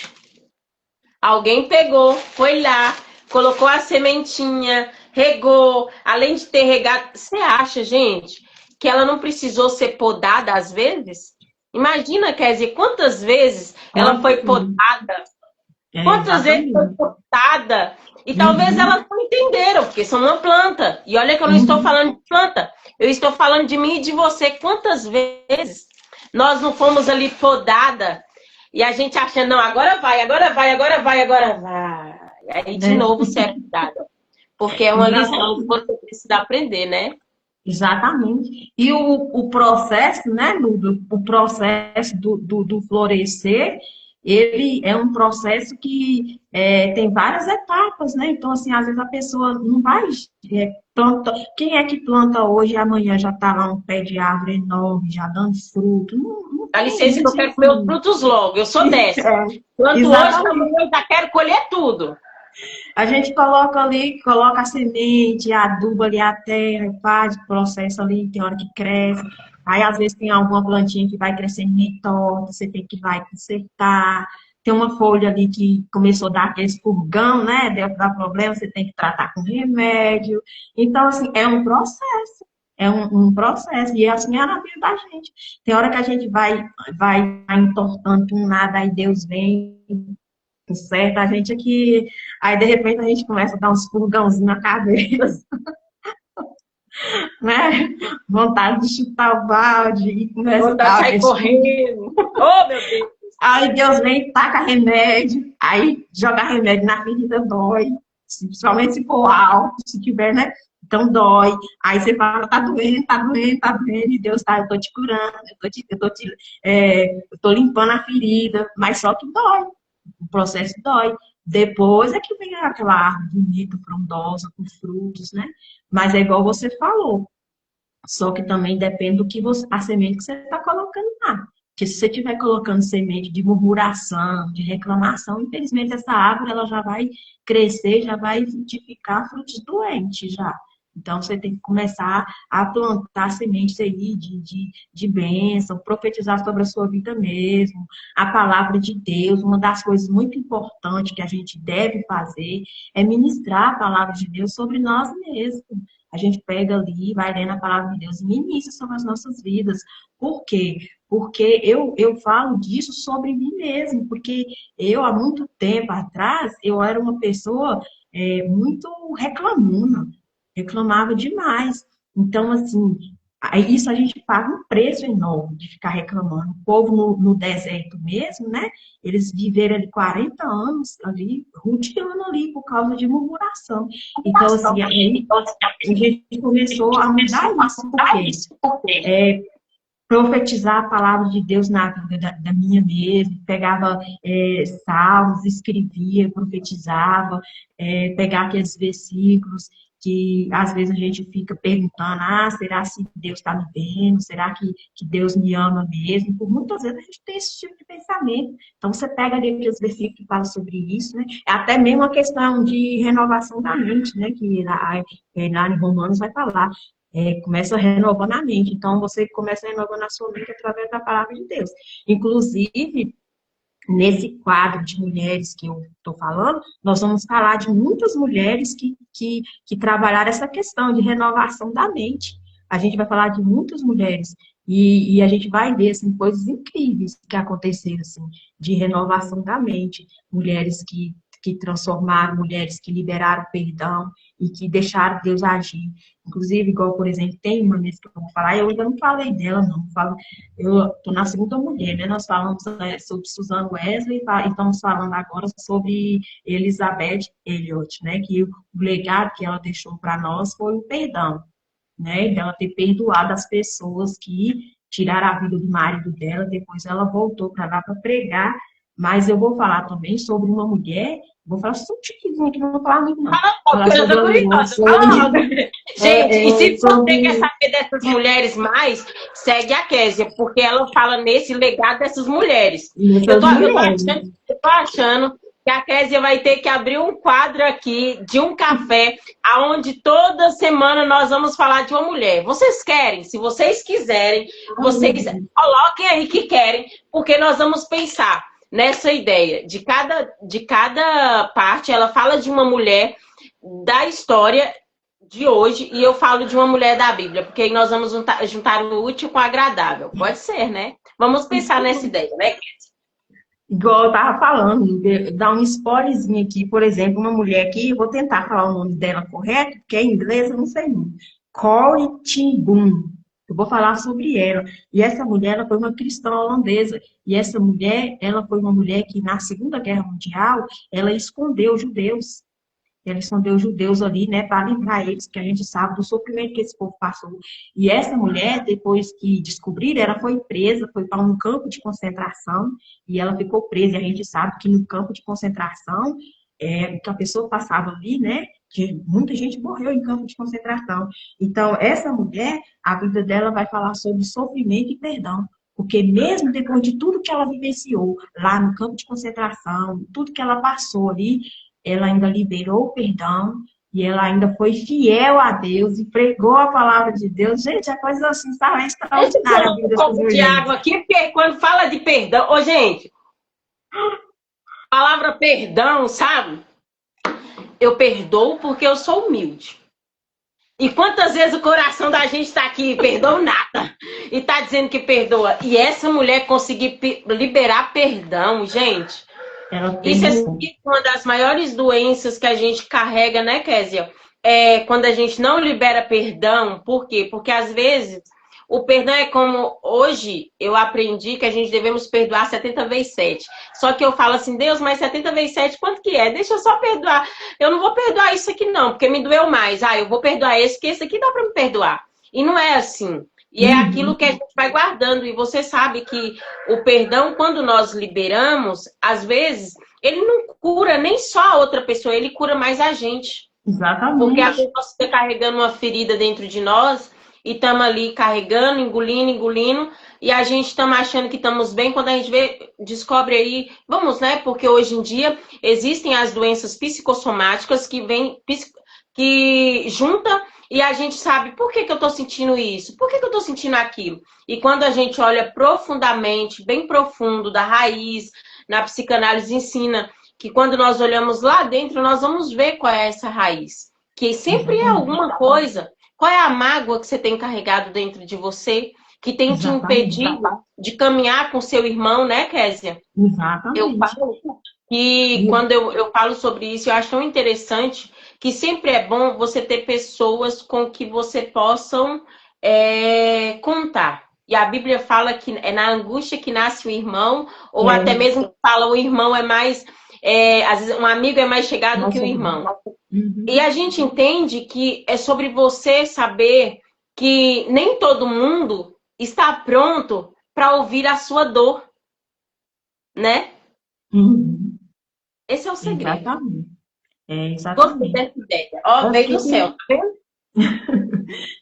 Alguém pegou, foi lá, colocou a sementinha, regou, além de ter regado. Você acha, gente, que ela não precisou ser podada às vezes? Imagina, quer dizer, quantas vezes ela foi Uhum. podada, quantas vezes foi Exatamente. cortada, e talvez Uhum. elas não entenderam, porque são uma planta. E olha que eu não estou Uhum. falando de planta, eu estou falando de mim e de você. Quantas vezes nós não fomos ali podada e a gente achando, não, agora vai, agora vai, agora vai, agora vai. Aí de É, novo você é podada. Porque é uma lição que exatamente. você precisa aprender, né? Exatamente. E o processo, né, Lúcio, o processo do florescer, ele é um processo que tem várias etapas, né? Então, assim, às vezes a pessoa não vai planta. Quem é que planta hoje e amanhã já está lá um pé de árvore enorme, já dando fruto? Não, não Dá tem licença que eu isso, quero comer os assim. frutos logo. Eu sou dessa. É, Planto hoje, exatamente. amanhã eu já quero colher tudo. A gente coloca ali, coloca a semente, aduba ali a terra, faz o processo ali, tem hora que cresce. Aí, às vezes, tem alguma plantinha que vai crescendo meio torta, você tem que ir lá e consertar. Tem uma folha ali que começou a dar aquele purgão, né? Deu dar problema, você tem que tratar com remédio. Então, assim, é um processo. É um processo. E assim é na vida da gente. Tem hora que a gente vai entortando com nada, aí Deus vem certo, a gente aqui, aí de repente a gente começa a dar uns purgãozinhos na cabeça, né? Vontade de chutar o balde e Vontade de começar a sair correndo. Oh, meu Deus. Aí Deus vem e taca remédio, aí joga remédio na ferida dói, principalmente se for alto, se tiver, né? Então dói. Aí você fala, tá doendo, tá doendo, tá doendo, e Deus tá, eu tô te curando, eu tô limpando a ferida, mas só que dói. O processo dói. Depois é que vem aquela árvore bonita, frondosa, com frutos, né? Mas é igual você falou. Só que também depende do que você, a semente que você está colocando lá. Porque se você estiver colocando semente de murmuração, de reclamação, infelizmente essa árvore ela já vai crescer, já vai frutificar frutos doentes já. Então você tem que começar a plantar sementes aí de bênção, profetizar sobre a sua vida mesmo, a palavra de Deus. Uma das coisas muito importantes que a gente deve fazer é ministrar a palavra de Deus sobre nós mesmos. A gente pega ali, vai lendo a palavra de Deus e ministra sobre as nossas vidas. Por quê? Porque eu falo disso sobre mim mesmo, porque eu, há muito tempo atrás, eu era uma pessoa muito reclamona, reclamava demais. Então, assim, isso a gente paga um preço enorme de ficar reclamando. O povo no deserto mesmo, né? Eles viveram ali 40 anos ali, rodeando ali por causa de murmuração. Então, assim, aí a gente começou a mudar isso, porque profetizar a palavra de Deus na vida da minha mesmo, pegava salmos, escrevia, profetizava, pegar aqueles versículos que às vezes a gente fica perguntando, será que Deus está me vendo? Será que Deus me ama mesmo? Por muitas vezes a gente tem esse tipo de pensamento. Então você pega ali aqueles versículos que falam sobre isso, né? É até mesmo a questão de renovação da mente, né? Que lá em Romanos vai falar começa renovando a mente. Então, você começa renovando a sua mente através da palavra de Deus. Inclusive, nesse quadro de mulheres que eu estou falando, nós vamos falar de muitas mulheres que trabalharam essa questão de renovação da mente. A gente vai falar de muitas mulheres e a gente vai ver assim, coisas incríveis que aconteceram assim, de renovação da mente. Mulheres que que transformaram, mulheres que liberaram perdão e que deixaram Deus agir. Inclusive, igual, por exemplo, tem uma mesmo que eu vou falar, eu ainda não falei dela, não. Eu estou na segunda mulher, né? Nós falamos sobre Susan Wesley e estamos falando agora sobre Elizabeth Elliot, né? Que o legado que ela deixou para nós foi o perdão, né? Dela ter perdoado as pessoas que tiraram a vida do marido dela, depois ela voltou para lá para pregar. Mas eu vou falar também sobre uma mulher, vou falar só um tiquinho aqui, não vou falar muito, não. Vou falar Porque eu sobre tô uma curiosa. Fala logo. Gente, e se você sobre... quer saber dessas mulheres mais, segue a Késia, porque ela fala nesse legado dessas mulheres. Nessas mulheres. Eu tô achando que a Késia vai ter que abrir um quadro aqui de um café, aonde toda semana nós vamos falar de uma mulher. Vocês querem? Se vocês quiserem, vocês coloquem aí que querem, porque nós vamos pensar nessa ideia. De cada parte, ela fala de uma mulher da história de hoje e eu falo de uma mulher da Bíblia, porque aí nós vamos juntar o útil com o agradável. Pode ser, né? Vamos pensar nessa ideia, né? Igual eu estava falando, dar um spoilerzinho aqui, por exemplo, uma mulher aqui, eu vou tentar falar o nome dela correto, porque é em inglês eu não sei não. Corrie ten Boom. Eu vou falar sobre ela. E essa mulher, ela foi uma cristã holandesa. E essa mulher, ela foi uma mulher que na Segunda Guerra Mundial, ela escondeu os judeus. Ela escondeu os judeus ali, né, para livrar eles, que a gente sabe do sofrimento que esse povo passou. E essa mulher, depois que descobriram, ela foi presa, foi para um campo de concentração, e ela ficou presa. E a gente sabe que no campo de concentração, que a pessoa passava ali, né, que muita gente morreu em campo de concentração. Então, essa mulher, a vida dela vai falar sobre sofrimento e perdão. Porque mesmo depois de tudo que ela vivenciou lá no campo de concentração, tudo que ela passou ali, ela ainda liberou o perdão e ela ainda foi fiel a Deus e pregou a palavra de Deus. Gente, é coisa assim, sabe? É extraordinária a vida dessas mulheres. De água aqui, porque quando fala de perdão... Ô, gente, a palavra perdão, sabe? Eu perdoo porque eu sou humilde. E quantas vezes o coração da gente está aqui, perdoa nada, e está dizendo que perdoa. E essa mulher conseguir liberar perdão, gente... Isso é uma das maiores doenças que a gente carrega, né, Késia? É quando a gente não libera perdão. Por quê? Porque às vezes o perdão é como... Hoje eu aprendi que a gente devemos perdoar 70 vezes 7. Só que eu falo assim, Deus, mas 70 vezes 7 quanto que é? Deixa eu só perdoar. Eu não vou perdoar isso aqui não, porque me doeu mais. Eu vou perdoar esse, que esse aqui dá para me perdoar. E não é assim. E é aquilo que a gente vai guardando. E você sabe que o perdão, quando nós liberamos, às vezes, ele não cura nem só a outra pessoa, ele cura mais a gente. Exatamente. Porque às vezes nós estamos carregando uma ferida dentro de nós e estamos ali carregando, engolindo, e a gente estamos achando que estamos bem, quando a gente descobre aí, vamos, né? Porque hoje em dia existem as doenças psicossomáticas que juntam. E a gente sabe por que eu estou sentindo isso, por que eu estou sentindo aquilo. E quando a gente olha profundamente, bem profundo, da raiz, na psicanálise ensina que quando nós olhamos lá dentro, nós vamos ver qual é essa raiz. Que sempre é alguma coisa. Qual é a mágoa que você tem carregado dentro de você, que tem te impedido de caminhar com seu irmão, né, Késia? Exatamente. Eu falo que quando eu falo sobre isso, eu acho tão interessante que sempre é bom você ter pessoas com que você possam contar. E a Bíblia fala que é na angústia que nasce o irmão, ou até mesmo fala o irmão é mais... às vezes um amigo é mais chegado que o irmão. E a gente entende que é sobre você saber que nem todo mundo está pronto para ouvir a sua dor, né? Esse é o segredo. Exatamente. Exatamente. Gostei dessa ideia. Ó, veio do céu, tá vendo?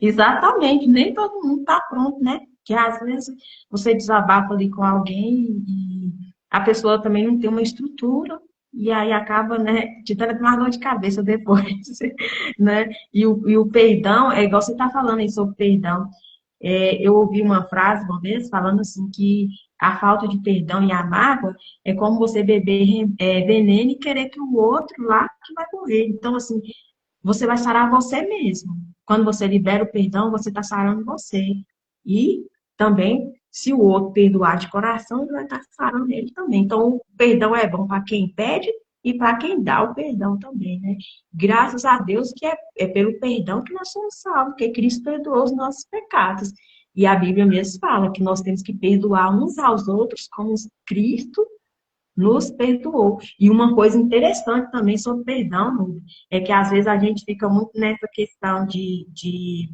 Exatamente. Nem todo mundo está pronto, né? Que às vezes você desabafa ali com alguém e a pessoa também não tem uma estrutura e aí acaba, né, te dando uma dor de cabeça depois, né? E o perdão, é igual você está falando aí sobre perdão. Eu ouvi uma frase uma vez falando assim que a falta de perdão e a mágoa é como você beber veneno e querer que o outro lá que vai morrer. Então, assim, você vai sarar você mesmo. Quando você libera o perdão, você está sarando você. E também, se o outro perdoar de coração, ele vai estar sarando ele também. Então, o perdão é bom para quem pede e para quem dá o perdão também, né? Graças a Deus que é pelo perdão que nós somos salvos, porque Cristo perdoou os nossos pecados. E a Bíblia mesmo fala que nós temos que perdoar uns aos outros como Cristo nos perdoou. E uma coisa interessante também sobre perdão, Nubia, é que às vezes a gente fica muito nessa questão de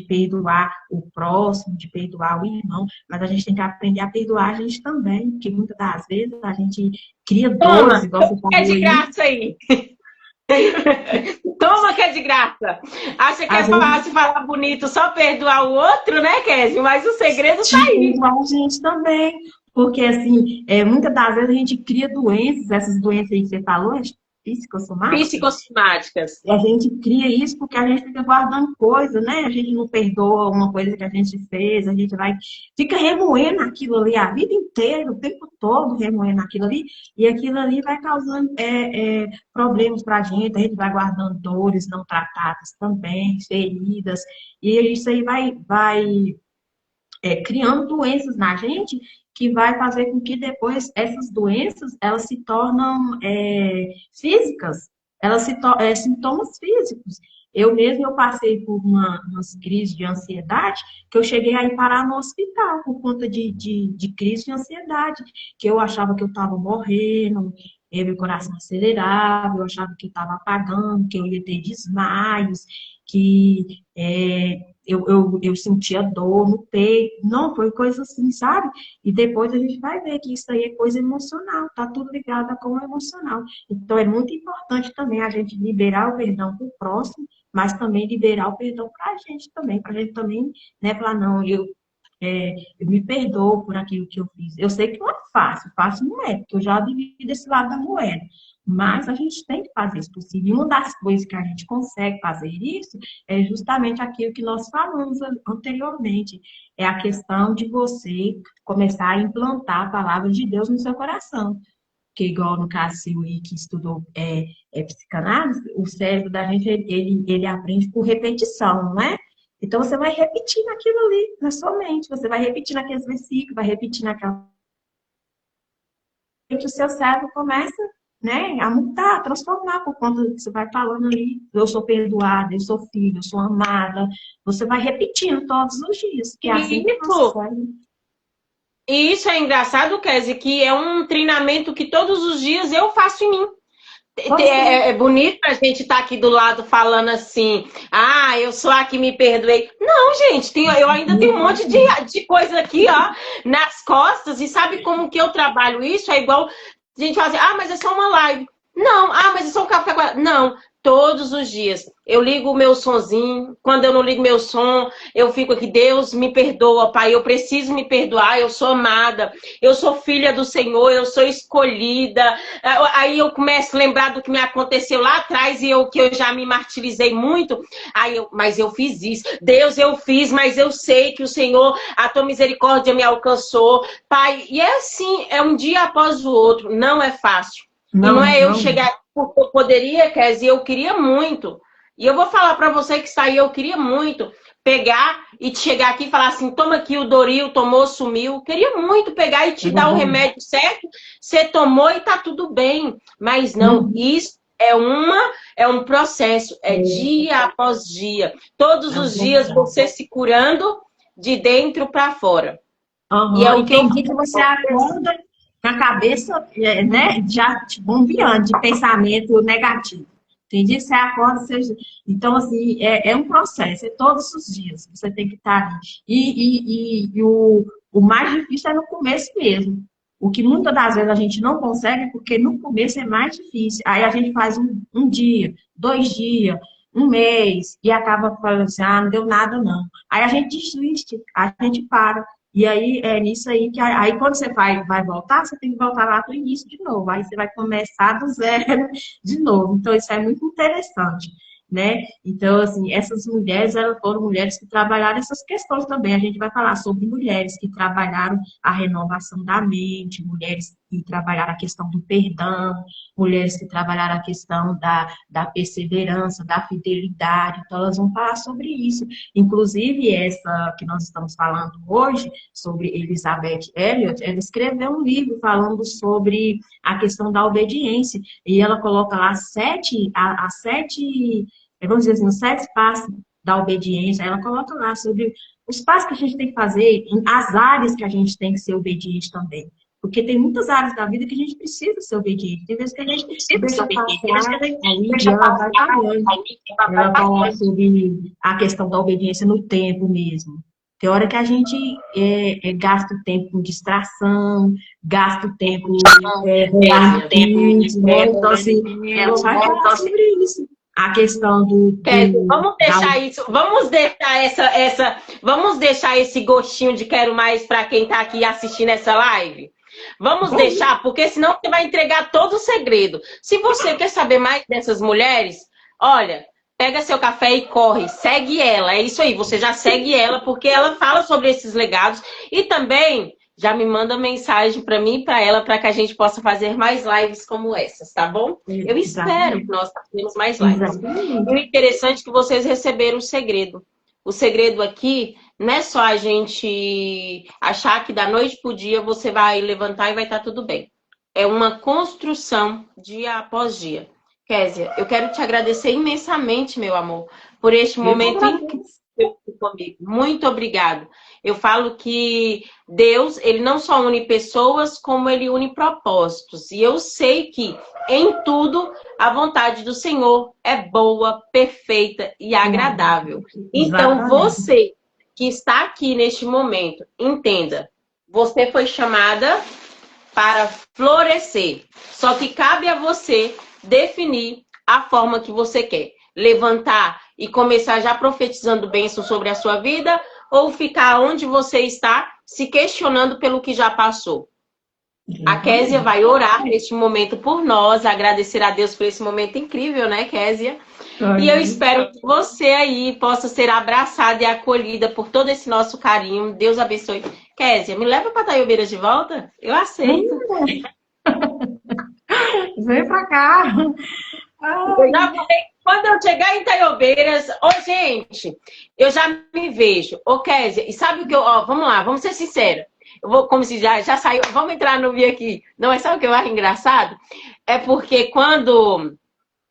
perdoar o próximo, de perdoar o irmão, mas a gente tem que aprender a perdoar a gente também, porque muitas das vezes a gente cria dores, Toma, igual você é falou de aí. graça aí. Toma que é de graça. Acha que é Às vezes fácil falar bonito só perdoar o outro, né, Kézia? Mas o segredo tá te aí. perdoar a gente também. Porque, assim, muitas das vezes a gente cria doenças, essas doenças aí que você falou, psicossomáticas. Psicossomáticas. E a gente cria isso porque a gente fica guardando coisa, né? A gente não perdoa uma coisa que a gente fez, a gente fica remoendo aquilo ali a vida inteira, o tempo todo remoendo aquilo ali, e aquilo ali vai causando problemas para a gente vai guardando dores não tratadas também, feridas, e isso aí vai criando doenças na gente que vai fazer com que depois essas doenças elas se tornam físicas, elas sintomas físicos. Eu passei por umas crises de ansiedade que eu cheguei a ir parar no hospital por conta de crise de ansiedade, que eu achava que eu estava morrendo, meu coração acelerava, eu achava que eu estava apagando, que eu ia ter desmaios, que eu sentia dor no peito. Não, foi coisa assim, sabe? E depois a gente vai ver que isso aí é coisa emocional, tá tudo ligado com o emocional. Então é muito importante também a gente liberar o perdão para o próximo, mas também liberar o perdão para a gente também, né, falar, não, eu me perdoo por aquilo que eu fiz. Eu sei que não é fácil, fácil não é, porque eu já vivi desse lado da moeda. Mas a gente tem que fazer isso possível. E uma das coisas que a gente consegue fazer isso é justamente aquilo que nós falamos anteriormente. É a questão de você começar a implantar a palavra de Deus no seu coração. Porque, igual no caso seu aí, que estudou psicanálise, o cérebro da gente, ele aprende por repetição, não é? Então, você vai repetindo aquilo ali na sua mente. Você vai repetindo aqueles versículos, vai repetindo aquela o seu cérebro começa, né, a mudar, a transformar por conta do que você vai falando ali. Eu sou perdoada, eu sou filha, eu sou amada. Você vai repetindo todos os dias, que é assim que Isso. consegue. E isso é engraçado, Kézia, que é um treinamento que todos os dias eu faço em mim. É bonito a gente estar aqui do lado falando assim, eu sou a que me perdoei. Não, gente, eu ainda tenho um monte de coisa aqui, ó, nas costas. E sabe como que eu trabalho isso? É igual a gente fala assim, mas é só uma live. Não, mas é só um café com ela. Não, todos os dias. Eu ligo o meu sonzinho. Quando eu não ligo meu som, eu fico aqui, Deus me perdoa, Pai. Eu preciso me perdoar, eu sou amada. Eu sou filha do Senhor, eu sou escolhida. Aí eu começo a lembrar do que me aconteceu lá atrás e que eu já me martirizei muito. Mas eu fiz isso. Deus, eu fiz, mas eu sei que o Senhor, a tua misericórdia me alcançou. Pai, e é assim, é um dia após o outro. Não é fácil. Não, e não é eu não. chegar porque eu poderia, Kézia, eu queria muito. E eu vou falar para você que está aí, eu queria muito pegar e te chegar aqui e falar assim, toma aqui o Doril, tomou, sumiu. Queria muito pegar e te dar o remédio certo, você tomou e tá tudo bem. Mas não, isso é um processo, é dia após dia. Todos os dias você se curando de dentro para fora. E é o que tem dia que você acorda com a cabeça, né, já bombeando de pensamento negativo. Tem dia que você acorda, então, assim, é um processo, é todos os dias você tem que estar ali. E o mais difícil é no começo mesmo. O que muitas das vezes a gente não consegue, porque no começo é mais difícil. Aí a gente faz um dia, 2 dias, um mês, e acaba falando assim, não deu nada não. Aí a gente desiste, a gente para. E aí é nisso aí que aí quando você vai voltar, você tem que voltar lá do início de novo. Aí você vai começar do zero de novo. Então isso é muito interessante, né? Então, assim, essas mulheres, elas foram mulheres que trabalharam essas questões também. A gente vai falar sobre mulheres que trabalharam a renovação da mente, mulheres que trabalharam a questão do perdão, mulheres que trabalharam a questão da perseverança, da fidelidade. Então, elas vão falar sobre isso. Inclusive, essa que nós estamos falando hoje, sobre Elizabeth Elliot, ela escreveu um livro falando sobre a questão da obediência. E ela coloca lá vamos dizer assim, os 7 passos da obediência. Ela coloca lá sobre os passos que a gente tem que fazer, as áreas que a gente tem que ser obediente também. Porque tem muitas áreas da vida que a gente precisa ser obediente. Tem vezes que a gente deixa passar, aí ela vai falando. Ela fala sobre a questão da obediência no tempo mesmo. Tem hora que a gente gasta o tempo com distração, gasta o tempo rolando vídeo, né? Então, assim, ela vai falar sobre isso. A questão Vamos deixar isso, vamos deixar esse gostinho de quero mais para quem está aqui assistindo essa live. Vamos deixar, porque senão você vai entregar todo o segredo. Se você quer saber mais dessas mulheres, olha, pega seu café e corre, segue ela. É isso aí, você já segue ela, porque ela fala sobre esses legados. E também já me manda mensagem para mim e para ela, para que a gente possa fazer mais lives como essas, tá bom? Eu espero que nós tenhamos mais lives. E o interessante é que vocês receberam o segredo. O segredo aqui não é só a gente achar que da noite pro dia você vai levantar e vai estar tudo bem. É uma construção dia após dia. Kézia, eu quero te agradecer imensamente, meu amor, por este momento incrível comigo. Muito obrigado. Eu falo que Deus, ele não só une pessoas, como ele une propósitos. E eu sei que em tudo a vontade do Senhor é boa, perfeita e agradável. Então você que está aqui neste momento, entenda, você foi chamada para florescer. Só que cabe a você definir a forma que você quer. Levantar e começar já profetizando bênção sobre a sua vida, ou ficar onde você está se questionando pelo que já passou. A Kézia vai orar neste momento por nós, agradecer a Deus por esse momento incrível, né, Kézia? E eu espero que você aí possa ser abraçada e acolhida por todo esse nosso carinho. Deus abençoe. Kézia, me leva para Taiobeiras de volta? Eu aceito. Vem pra cá. Eu já falei, quando eu chegar em Taiobeiras, gente, eu já me vejo. Kézia, e sabe o que vamos lá, vamos ser sinceros. Eu vou, como se já saiu, vamos entrar no vídeo aqui. Não é só o que eu acho engraçado? É porque quando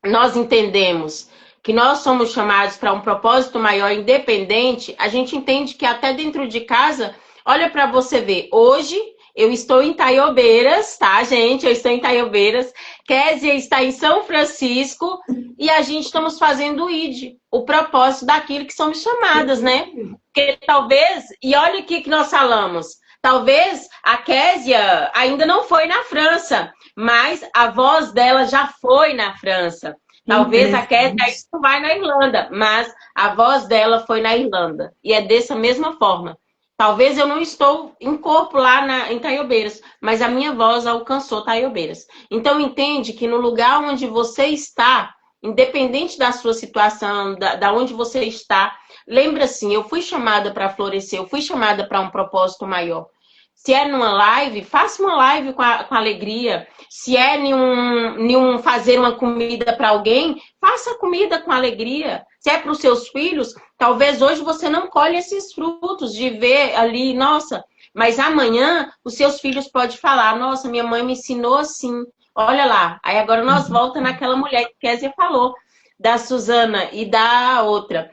nós entendemos que nós somos chamados para um propósito maior independente, a gente entende que até dentro de casa, olha para você ver, hoje eu estou em Taiobeiras, tá, gente? Eu estou em Taiobeiras. Kézia está em São Francisco e a gente estamos fazendo o ID, o propósito daquilo que somos chamadas, né? Porque talvez, e olha aqui que nós falamos, talvez a Kézia ainda não foi na França, mas a voz dela já foi na França. Talvez a Kézia não vai na Irlanda, mas a voz dela foi na Irlanda. E é dessa mesma forma. Talvez eu não estou em corpo lá em Taiobeiras, mas a minha voz alcançou Taiobeiras. Então entende que no lugar onde você está, independente da sua situação, da onde você está, lembra assim, eu fui chamada para florescer, eu fui chamada para um propósito maior. Se é numa live, faça uma live com alegria. Se é em fazer uma comida para alguém, faça comida com alegria. Se é para os seus filhos, talvez hoje você não colhe esses frutos de ver ali, nossa, mas amanhã os seus filhos podem falar, nossa, minha mãe me ensinou assim, olha lá. Aí agora nós voltamos naquela mulher que Kézia falou, da Suzana e da outra.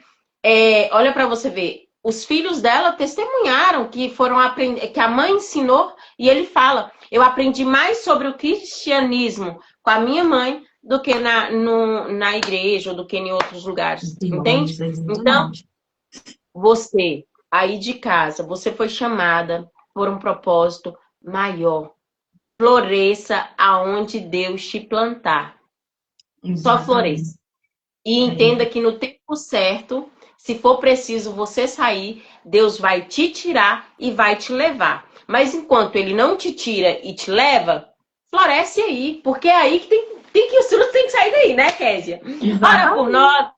Olha para você ver. Os filhos dela testemunharam que foram aprender, que a mãe ensinou, e ele fala, eu aprendi mais sobre o cristianismo com a minha mãe do que na igreja ou do que em outros lugares, entende? Então, você aí de casa, você foi chamada por um propósito maior. Floresça aonde Deus te plantar. Só floresça. E entenda que no tempo certo, se for preciso você sair, Deus vai te tirar e vai te levar. Mas enquanto Ele não te tira e te leva, floresce aí. Porque é aí que os frutos têm que sair daí, né, Kézia? Ora por nós,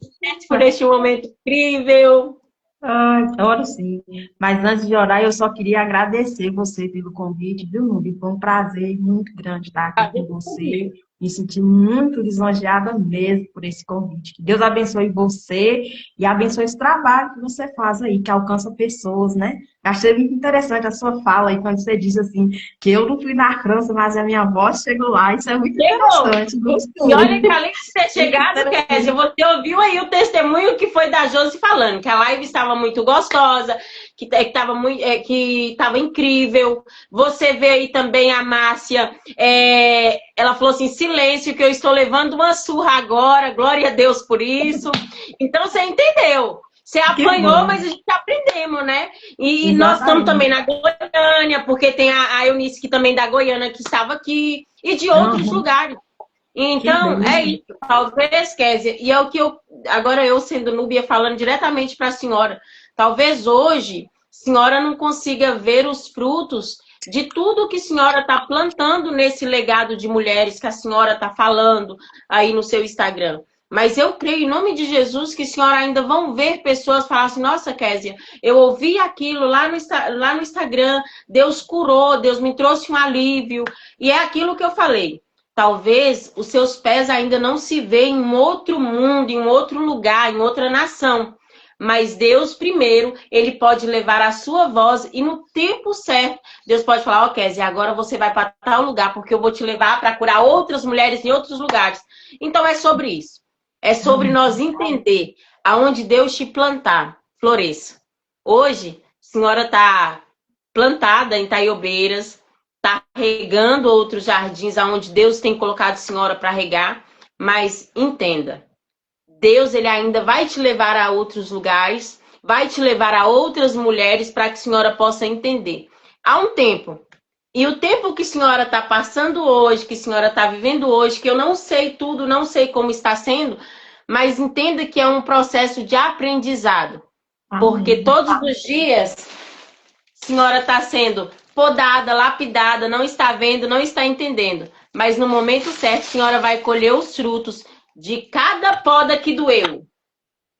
por este momento incrível. Ai, oro sim. Mas antes de orar, eu só queria agradecer você pelo convite, viu, Nubia? Foi um prazer muito grande estar aqui com você. Me senti muito lisonjeada mesmo por esse convite. Que Deus abençoe você e abençoe esse trabalho que você faz aí, que alcança pessoas, né? Achei muito interessante a sua fala aí, quando você diz assim, que eu não fui na França, mas a minha avó chegou lá. Isso é muito Chegou! interessante, E gostei. olha que além de ter Muito chegado, Kézia, interessante. você ouviu aí o testemunho que foi da Josi falando, que a live estava muito gostosa, que estava muito, que estava incrível. Você vê aí também a Márcia, ela falou assim, silêncio, que eu estou levando uma surra agora, glória a Deus por isso. Então você entendeu. Você Que apanhou, bom. mas a gente aprendemos, né? E nós estamos também Exatamente. na Goiânia, porque tem a Eunice que também da Goiânia que estava aqui, e de outros Aham. lugares. Que Então, é bênção. isso, talvez, Kézia, e é o que agora eu sendo Núbia, falando diretamente para a senhora, talvez hoje a senhora não consiga ver os frutos de tudo que a senhora está plantando nesse legado de mulheres que a senhora está falando aí no seu Instagram. Mas eu creio, em nome de Jesus, que a senhora ainda vão ver pessoas falar assim, nossa, Kézia, eu ouvi aquilo lá no Instagram, Deus curou, Deus me trouxe um alívio, e é aquilo que eu falei. Talvez os seus pés ainda não se veem em um outro mundo, em um outro lugar, em outra nação. Mas Deus, primeiro, Ele pode levar a sua voz e no tempo certo, Deus pode falar, ó, Kézia, agora você vai para tal lugar, porque eu vou te levar para curar outras mulheres em outros lugares. Então é sobre isso. É sobre nós entender aonde Deus te plantar, floresça. Hoje, a senhora está plantada em Taiobeiras, está regando outros jardins aonde Deus tem colocado a senhora para regar, mas entenda, Deus ele ainda vai te levar a outros lugares, vai te levar a outras mulheres para que a senhora possa entender. Há um tempo, e o tempo que a senhora está passando hoje, que a senhora está vivendo hoje, que eu não sei tudo, não sei como está sendo, mas entenda que é um processo de aprendizado, porque Amém. todos os dias a senhora está sendo podada, lapidada, não está vendo, não está entendendo. Mas no momento certo, a senhora vai colher os frutos de cada poda que doeu.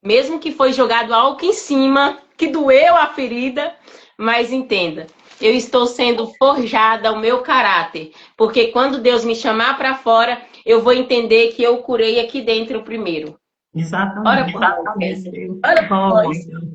Mesmo que foi jogado álcool em cima, que doeu a ferida, mas entenda, eu estou sendo forjada o meu caráter. Porque quando Deus me chamar para fora, eu vou entender que eu curei aqui dentro primeiro. Ora Exatamente. por nós, Amém, Kézia. Deus. Ora por Oh, nós. meu Deus.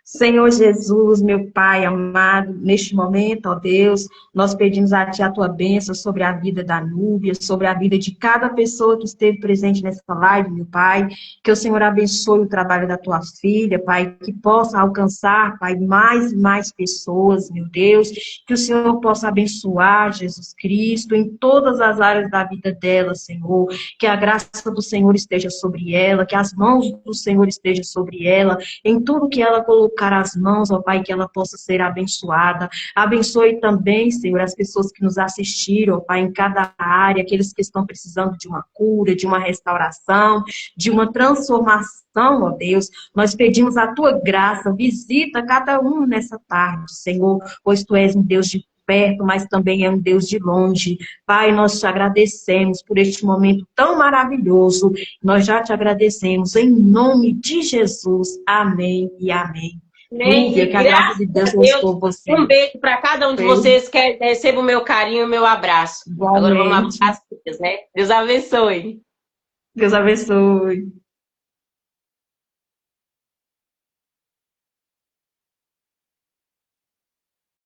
Senhor Jesus, meu Pai amado, neste momento, ó Deus, nós pedimos a Ti a Tua bênção sobre a vida da Núbia, sobre a vida de cada pessoa que esteve presente nessa live, meu Pai, que o Senhor abençoe o trabalho da Tua filha, Pai, que possa alcançar, Pai, mais e mais pessoas, meu Deus, que o Senhor possa abençoar Jesus Cristo em todas as áreas da vida dela, Senhor, que a graça do Senhor esteja sobre ela, que as mãos do Senhor estejam sobre ela, em tudo que ela colocar as mãos, ó Pai, que ela possa ser abençoada. Abençoe também, Senhor, as pessoas que nos assistiram, ó Pai, em cada área, aqueles que estão precisando de uma cura, de uma restauração, de uma transformação, ó Deus. Nós pedimos a Tua graça, visita cada um nessa tarde, Senhor, pois Tu és um Deus de perto, mas também é um Deus de longe. Pai, nós te agradecemos por este momento tão maravilhoso. Nós já te agradecemos em nome de Jesus. Amém e amém. Amém. Lúvia, E que a graça de graças Deus a Deus, abençoe um você. beijo para cada um de vocês que receba o meu carinho e o meu abraço. Agora vamos Igualmente. abraçar as filhas, né? Deus abençoe. Deus abençoe.